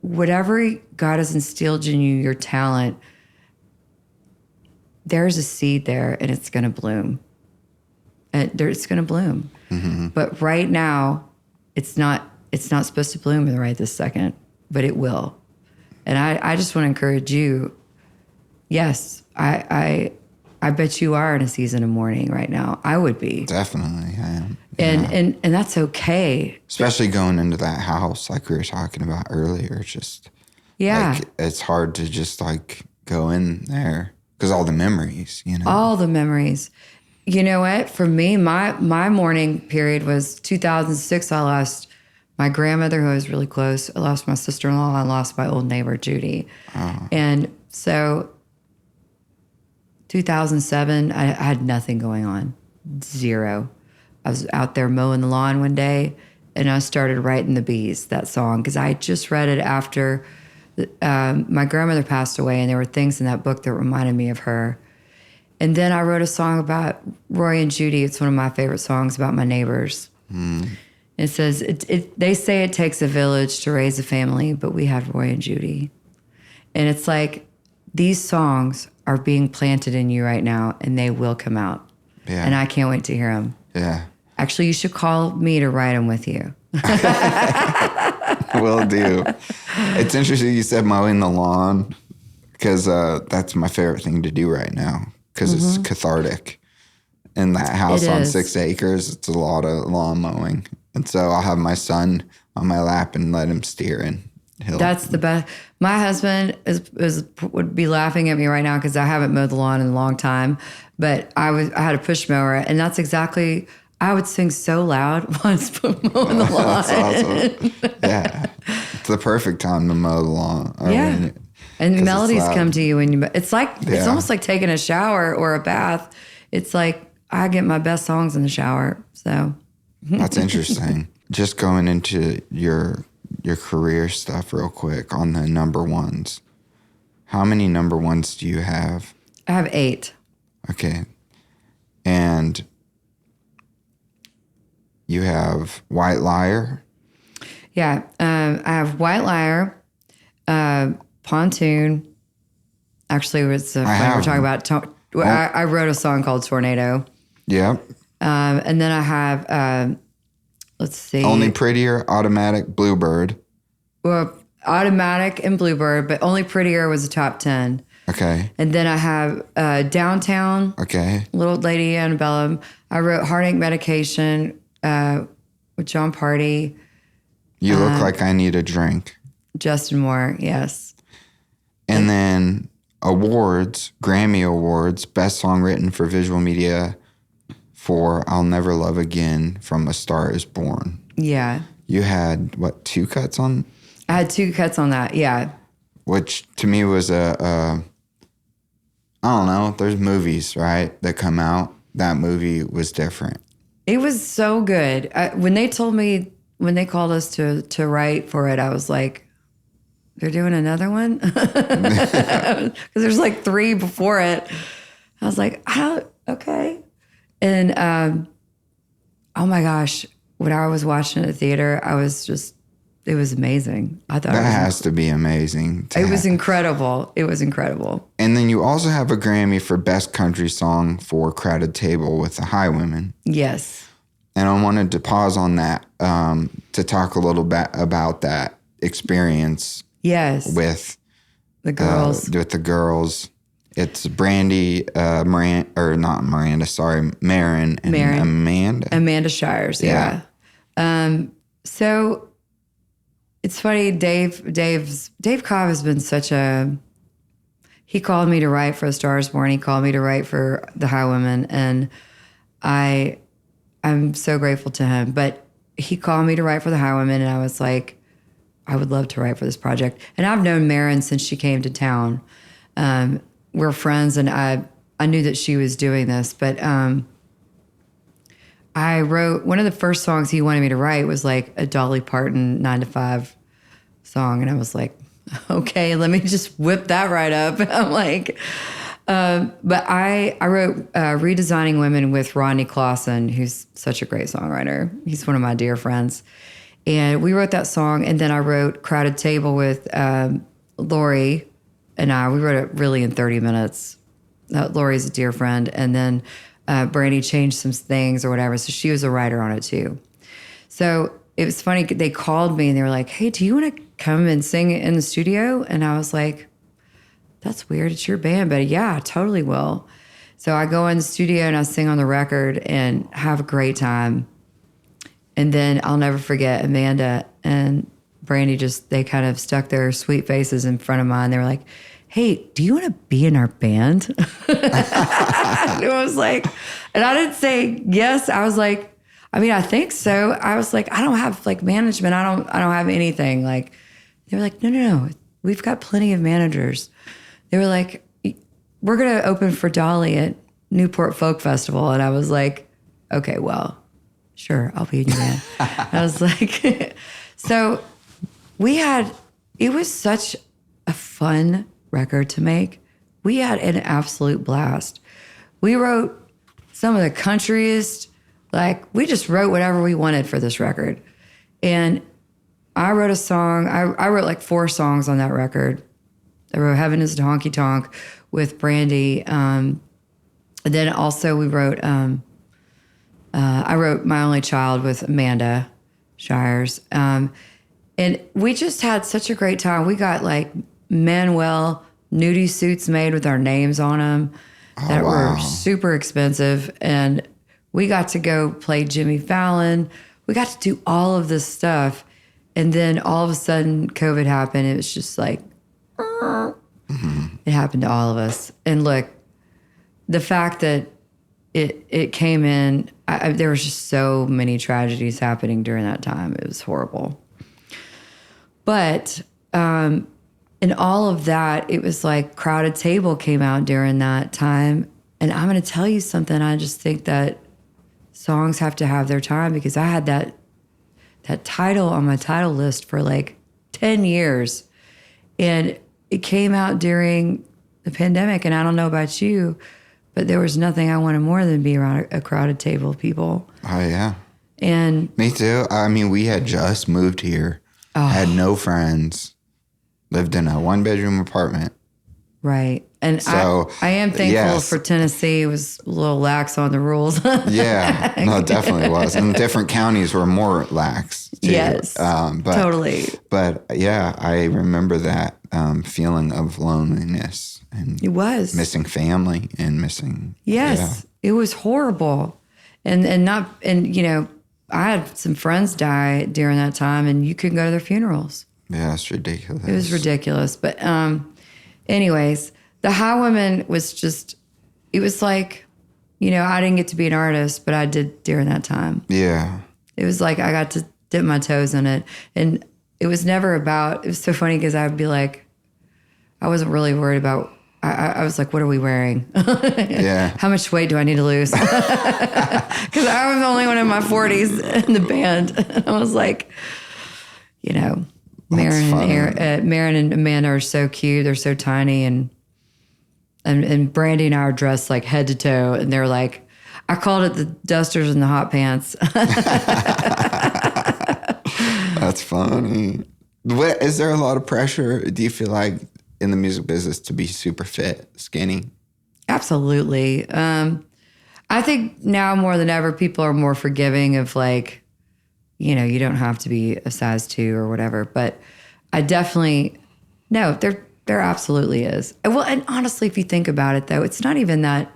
Whatever God has instilled in you, your talent, there's a seed there, and it's going to bloom. It's going to bloom. Mm-hmm. But right now, it's not supposed to bloom right this second, but it will. And I just want to encourage you. Yes, I bet you are in a season of mourning right now. I would be. Definitely, I am. And that's okay. Especially going into that house like we were talking about earlier. Just like, it's hard to just like go in there because all the memories, All the memories. You know what? For me, my mourning period was 2006. I lost my grandmother, who I was really close. I lost my sister-in-law. I lost my old neighbor, Judy. Oh. And so 2007, I had nothing going on. Zero. I was out there mowing the lawn one day, and I started writing The Bees, that song, because I had just read it after my grandmother passed away, and there were things in that book that reminded me of her. And then I wrote a song about Roy and Judy. It's one of my favorite songs about my neighbors. Mm. It says, they say it takes a village to raise a family, but we had Roy and Judy. And it's like, these songs are being planted in you right now, and they will come out. Yeah. And I can't wait to hear them. Yeah. Actually, you should call me to write them with you. Will do. It's interesting you said mowing the lawn, because that's my favorite thing to do right now, because it's cathartic. In that house on 6 acres, it's a lot of lawn mowing. And so I'll have my son on my lap and let him steer, and that's the best. My husband would be laughing at me right now because I haven't mowed the lawn in a long time. But I had a push mower, and that's exactly. I would sing so loud once mowing the lawn. That's awesome. Yeah, it's the perfect time to mow the lawn. And melodies come to you when you. It's like it's almost like taking a shower or a bath. It's like I get my best songs in the shower. So that's interesting. Just going into your career stuff real quick on the number ones. How many number ones do you have? I have 8. Okay. And you have White Liar? Yeah. I have White Liar, Pontoon. Actually, it's funny we're talking about. I wrote a song called Tornado. Yep. And then I have... let's see. Only Prettier, Automatic, Bluebird. Well, Automatic and Bluebird, but Only Prettier was a top 10. Okay. And then I have Downtown. Okay. Little Lady Antebellum. I wrote Heartache Medication with John Party. You Look Like I Need a Drink. Justin Moore, yes. And then awards, Grammy Awards, Best Song Written for Visual Media for I'll Never Love Again from A Star Is Born. Yeah. You had, what, 2 cuts on? I had 2 cuts on that, yeah. Which to me was I don't know, there's movies, right, that come out. That movie was different. It was so good. When they called us to write for it, I was like, they're doing another one? Because there's like 3 before it. I was like, okay. And oh my gosh, when I was watching it at the theater, it was amazing. I thought that has to be amazing. It was incredible. It was incredible. And then you also have a Grammy for Best Country Song for Crowded Table with the Highwomen. Yes. And I wanted to pause on that to talk a little bit about that experience. Yes. With the girls. It's Brandy, Marin, and Amanda. Amanda Shires, yeah. So it's funny, Dave Cobb has been he called me to write for A Star Is Born. He called me to write for the Highwomen, and I'm so grateful to him. But he called me to write for the Highwomen, and I was like, I would love to write for this project. And I've known Marin since she came to town. We're friends, and I knew that she was doing this. But I wrote, one of the first songs he wanted me to write was like a Dolly Parton 9 to 5 song. And I was like, okay, let me just whip that right up. I'm like, but I wrote Redesigning Women with Rodney Clawson, who's such a great songwriter. He's one of my dear friends. And we wrote that song. And then I wrote Crowded Table with Lori and we wrote it really in 30 minutes. Lori's a dear friend. And then Brandy changed some things or whatever. So she was a writer on it too. So it was funny. They called me and they were like, hey, do you want to come and sing in the studio? And I was like, that's weird. It's your band, but yeah, I totally will. So I go in the studio and I sing on the record and have a great time. And then I'll never forget Amanda and Brandy they kind of stuck their sweet faces in front of mine. They were like, hey, do you want to be in our band? I was like, and I didn't say yes. I was like, I mean, I think so. I was like, I don't have like management. I don't have anything. Like, they were like, no. We've got plenty of managers. They were like, we're going to open for Dolly at Newport Folk Festival. And I was like, okay, well, sure, I'll be in your band. I was like, so it was such a fun record to make. We had an absolute blast. We wrote some of the countryest, we just wrote whatever we wanted for this record. And I wrote a song, I wrote like 4 songs on that record. I wrote Heaven is a Honky Tonk with Brandy. And then also we wrote, I wrote My Only Child with Amanda Shires. And we just had such a great time. We got like Manuel nudie suits made with our names on them that were super expensive. And we got to go play Jimmy Fallon. We got to do all of this stuff. And then all of a sudden COVID happened. It was just like, It happened to all of us. And look, the fact that it came in, there was just so many tragedies happening during that time. It was horrible. But in all of that, it was like Crowded Table came out during that time. And I'm going to tell you something. I just think that songs have to have their time, because I had that title on my title list for like 10 years. And it came out during the pandemic. And I don't know about you, but there was nothing I wanted more than be around a crowded table of people. Oh, yeah. And me too. I mean, we had just moved here, had no friends, lived in a 1-bedroom apartment. Right. And so, I am thankful for Tennessee. It was a little lax on the rules. Yeah, no, it definitely was. And different counties were more lax too. Yes, totally. But yeah, I remember that feeling of loneliness. And it was. Missing family and missing. Yes, It was horrible. And you know, I had some friends die during that time, and you couldn't go to their funerals. Yeah, it's ridiculous. It was ridiculous. But anyways, the Highwomen was just, it was like, you know, I didn't get to be an artist, but I did during that time. Yeah. It was like I got to dip my toes in it. And it was never about, it was so funny because I would be like, I wasn't really worried about, I was like, what are we wearing? Yeah. How much weight do I need to lose? Because I was the only one in my 40s in the band. I was like, you know, Marin and Amanda are so cute. They're so tiny. And Brandy and I are dressed like head to toe. And they're like, I called it the dusters and the hot pants. That's funny. Is there a lot of pressure? Do you feel like in the music business to be super fit, skinny? Absolutely. I think now more than ever, people are more forgiving of like, you know, you don't have to be a size 2 or whatever. But I definitely, no, there absolutely is. Well, and honestly, if you think about it, though, it's not even that.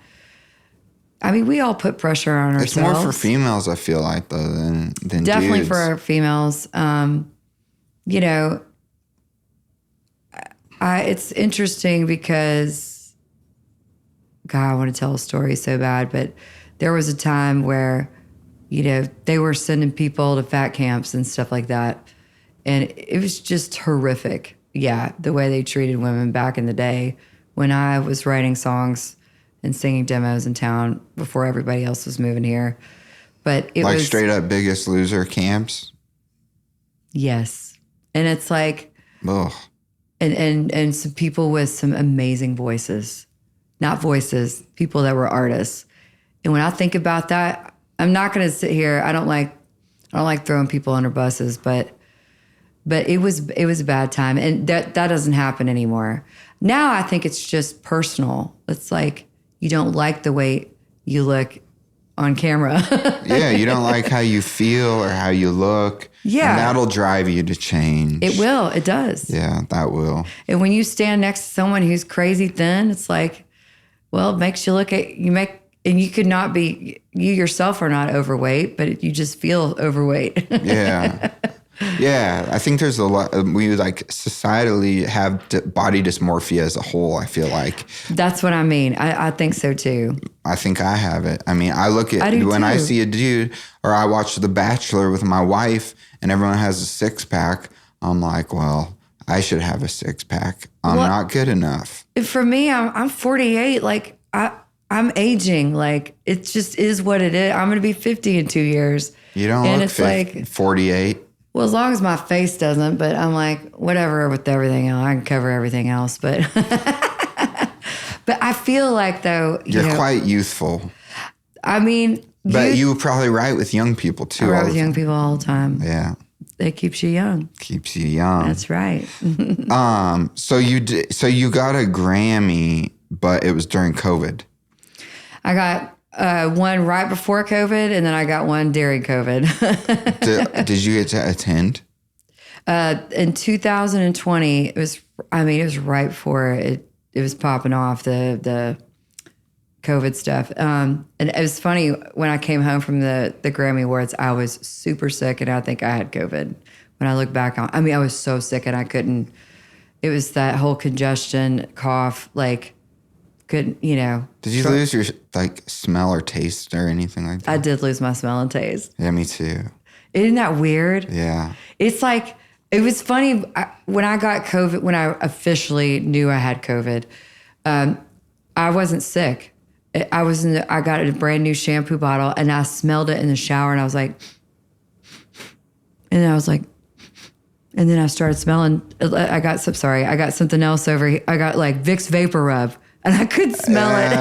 I mean, we all put pressure on ourselves. It's more for females, I feel like, though, than definitely dudes. for our females. You know, it's interesting because, God, I want to tell a story so bad, but there was a time where, you know, they were sending people to fat camps and stuff like that. And it was just horrific. Yeah, the way they treated women back in the day when I was writing songs and singing demos in town before everybody else was moving here. But it was... Like straight up Biggest Loser camps? Yes. And it's like... Ugh. And some people with some amazing voices. Not voices, people that were artists. And when I think about that, I'm not going to sit here. I don't like throwing people under buses, but it was a bad time, and that doesn't happen anymore. Now I think it's just personal. It's like you don't like the way you look on camera. Yeah, you don't like how you feel or how you look. Yeah. And that'll drive you to change. It will. It does. Yeah, that will. And when you stand next to someone who's crazy thin, it's like, well, it makes you look at, and you could not be, you yourself are not overweight, but you just feel overweight. Yeah. Yeah, I think there's a lot, we like societally have body dysmorphia as a whole, I feel like. That's what I mean. I think so too. I think I have it. I mean, I look at, when I see a dude, or I watch The Bachelor with my wife and everyone has a 6-pack, I'm like, well, I should have a 6-pack. I'm not good enough. For me, I'm 48. Like, I'm aging. Like, it just is what it is. I'm going to be 50 in 2 years. You don't look 48. Well, as long as my face doesn't, but I'm like, whatever with everything else. I can cover everything else. But but I feel like, though, you're quite youthful. I mean. But you probably write with young people, too. I write with young people all the time. Yeah. It keeps you young. Keeps you young. That's right. So you got a Grammy, but it was during COVID. I got one right before COVID, and then I got one during COVID. Did you get to attend? In 2020, it was right before it was popping off, the COVID stuff. And it was funny, when I came home from the Grammy Awards, I was super sick, and I think I had COVID. When I look back on, I was so sick, and I couldn't, it was that whole congestion, cough, like, couldn't, Did you lose your, smell or taste or anything like that? I did lose my smell and taste. Yeah, me too. Isn't that weird? Yeah. It's like, it was funny, when I got COVID, when I officially knew I had COVID, I wasn't sick. I got a brand new shampoo bottle, and I smelled it in the shower, and I was like, and then I started smelling, I got something else over here. I got like Vicks Vapor Rub, and I couldn't smell it.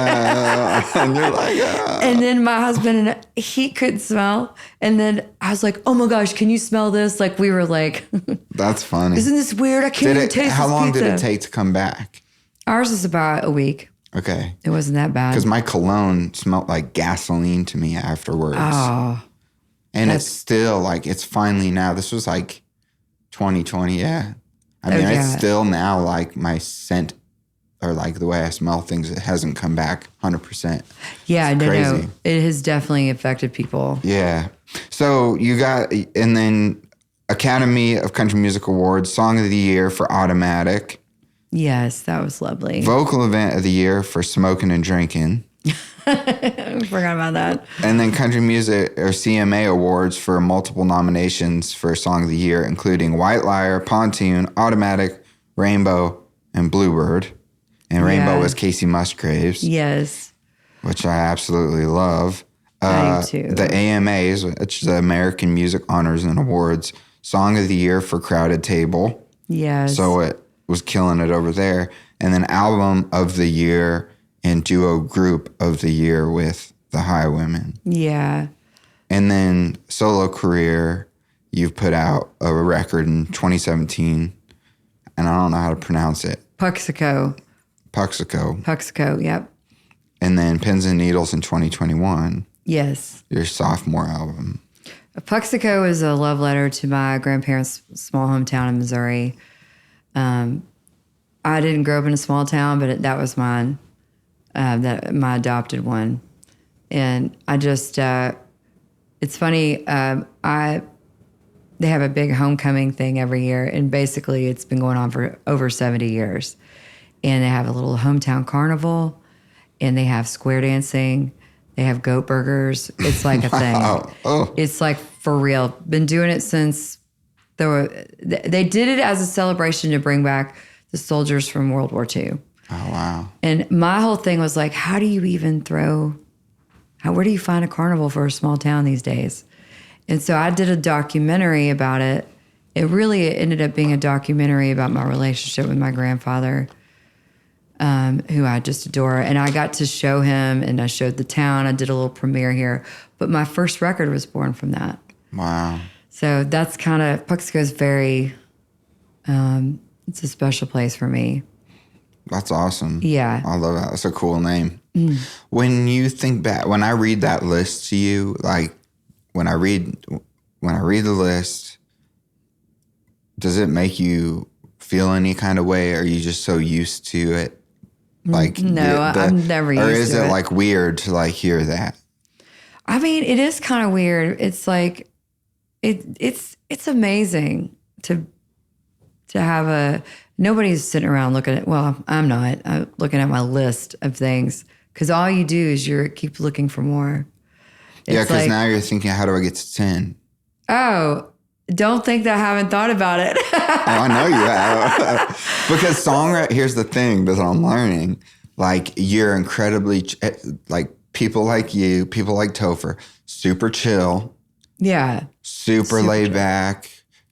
And you're like, And then my husband, he couldn't smell. And then I was like, oh my gosh, can you smell this? Like, we were like, that's funny. Isn't this weird? I can't even taste this How long pizza. did it take to come back? Ours is about a week. Okay. It wasn't that bad. Because my cologne smelled like gasoline to me afterwards. Oh. And it's still like, it's finally now. This was like 2020, yeah. It's still now like my scent, or like the way I smell things, it hasn't come back 100%. Yeah, it's crazy. No. It has definitely affected people. Yeah. So you got, and then Academy of Country Music Awards, Song of the Year for Automatic. Yes, that was lovely. Vocal Event of the Year for Smoking and Drinking. I forgot about that. And then Country Music or CMA Awards for multiple nominations for Song of the Year, including White Liar, Pontoon, Automatic, Rainbow, and Bluebird. And Rainbow was Casey Musgraves. Yes. Which I absolutely love. I do too. The AMAs, which is the American Music Honors and Awards, Song of the Year for Crowded Table. Yes. So it was killing it over there. And then Album of the Year and Duo Group of the Year with the Highwomen. Yeah. And then solo career, you've put out a record in 2017, and I don't know how to pronounce it. Puxico, yep. And then Pins and Needles in 2021. Yes. Your sophomore album. Puxico is a love letter to my grandparents' small hometown in Missouri. I didn't grow up in a small town, but that was mine. That my adopted one. And I just, it's funny, they have a big homecoming thing every year, and basically it's been going on for over 70 years. And they have a little hometown carnival, and they have square dancing, they have goat burgers. It's like a thing. Oh. It's like for real. Been doing it since they did it as a celebration to bring back the soldiers from World War II. Oh, wow. And my whole thing was like, how do you even where do you find a carnival for a small town these days? And so I did a documentary about it. It ended up being a documentary about my relationship with my grandfather, who I just adore. And I got to show him, and I showed the town. I did a little premiere here. But my first record was born from that. Wow. So that's kind of, Puxico's very, it's a special place for me. That's awesome. Yeah. I love that. That's a cool name. When you think back, when I read that list to you, like when I read the list, does it make you feel any kind of way? Or are you just so used to it? Like no, I'm never used to it. Or is it like weird to like hear that? I mean, it is kind of weird. It's like it's amazing to have nobody's sitting around looking at, well, I'm not. I'm looking at my list of things, because all you do is keep looking for more. Yeah, because now you're thinking, how do I get to 10? Oh, don't think that I haven't thought about it. Oh, I know you have. Because songwriting, here's the thing that I'm learning. Like, you're incredibly, like, people like you, people like Topher, super chill. Yeah. Super laid back,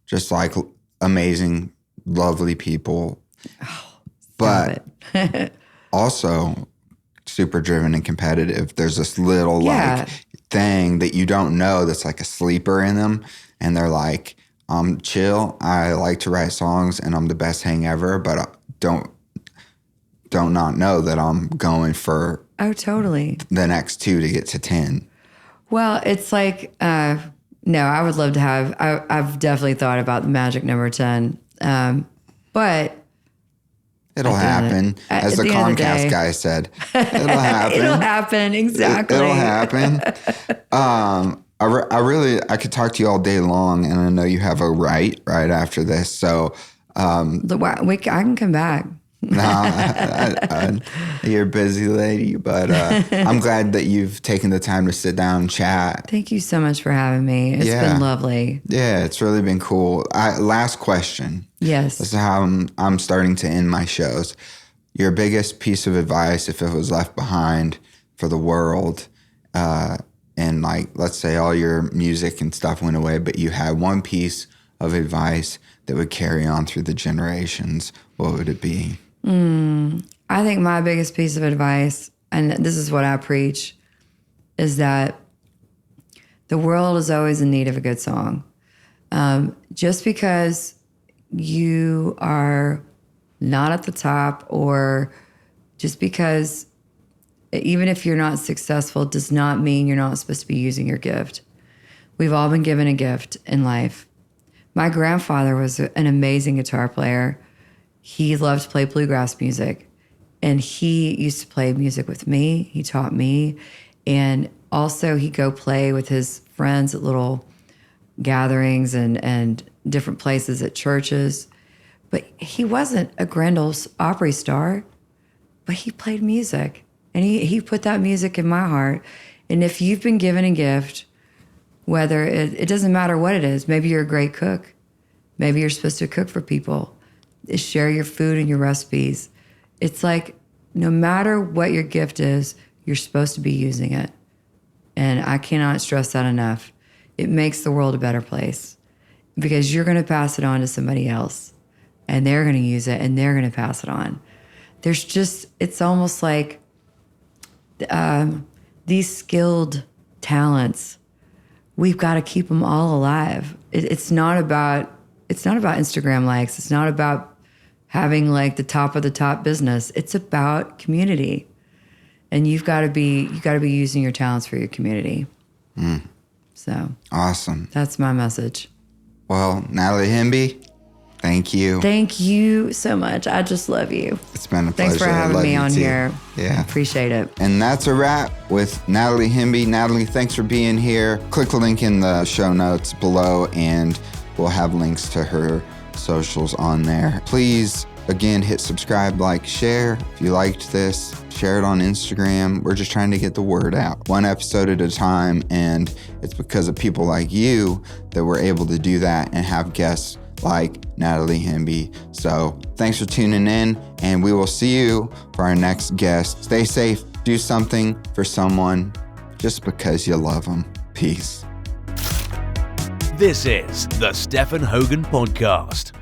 just like amazing, lovely people. Oh, but also super driven and competitive. There's this little like thing that you don't know that's like a sleeper in them. And they're like, I'm chill. I like to write songs and I'm the best hang ever, but don't not know that I'm going for totally the next 2 to get to 10. Well, it's like, no, I would love to have, I've definitely thought about the magic number 10. But it'll happen. As the Comcast guy said, it'll happen. It'll happen. Exactly. It'll happen. I could talk to you all day long, and I know you have a right after this. So, I can come back. No, you're a busy lady, but I'm glad that you've taken the time to sit down and chat. Thank you so much for having me. It's been lovely. Yeah, it's really been cool. Last question. Yes. This is how I'm starting to end my shows. Your biggest piece of advice, if it was left behind for the world, and like, let's say all your music and stuff went away, but you had one piece of advice that would carry on through the generations, what would it be? I think my biggest piece of advice, and this is what I preach, is that the world is always in need of a good song. Just because you are not at the top, or just because even if you're not successful, does not mean you're not supposed to be using your gift. We've all been given a gift in life. My grandfather was an amazing guitar player. He loved to play bluegrass music, and he used to play music with me. He taught me, and also he'd go play with his friends at little gatherings and different places at churches. But he wasn't a Grand Ole Opry star, but he played music. And he put that music in my heart. And if you've been given a gift, whether it doesn't matter what it is, maybe you're a great cook. Maybe you're supposed to cook for people. Share your food and your recipes. It's like, no matter what your gift is, you're supposed to be using it. And I cannot stress that enough. It makes the world a better place because you're going to pass it on to somebody else and they're going to use it and they're going to pass it on. It's almost like these skilled talents, we've got to keep them all alive. It's not about Instagram likes. It's not about having like the top of the top business. It's about community. And you've got to be using your talents for your community. So awesome. That's my message. Well, Natalie Hemby, thank you. Thank you so much. I just love you. It's been a pleasure. Thanks for having me on here. Yeah. I appreciate it. And that's a wrap with Natalie Hemby. Natalie, thanks for being here. Click the link in the show notes below and we'll have links to her socials on there. Please, again, hit subscribe, like, share. If you liked this, share it on Instagram. We're just trying to get the word out one episode at a time. And it's because of people like you that we're able to do that and have guests like Natalie Hemby. So thanks for tuning in and we will see you for our next guest. Stay safe. Do something for someone just because you love them. Peace. This is the Stephan Hogan Podcast.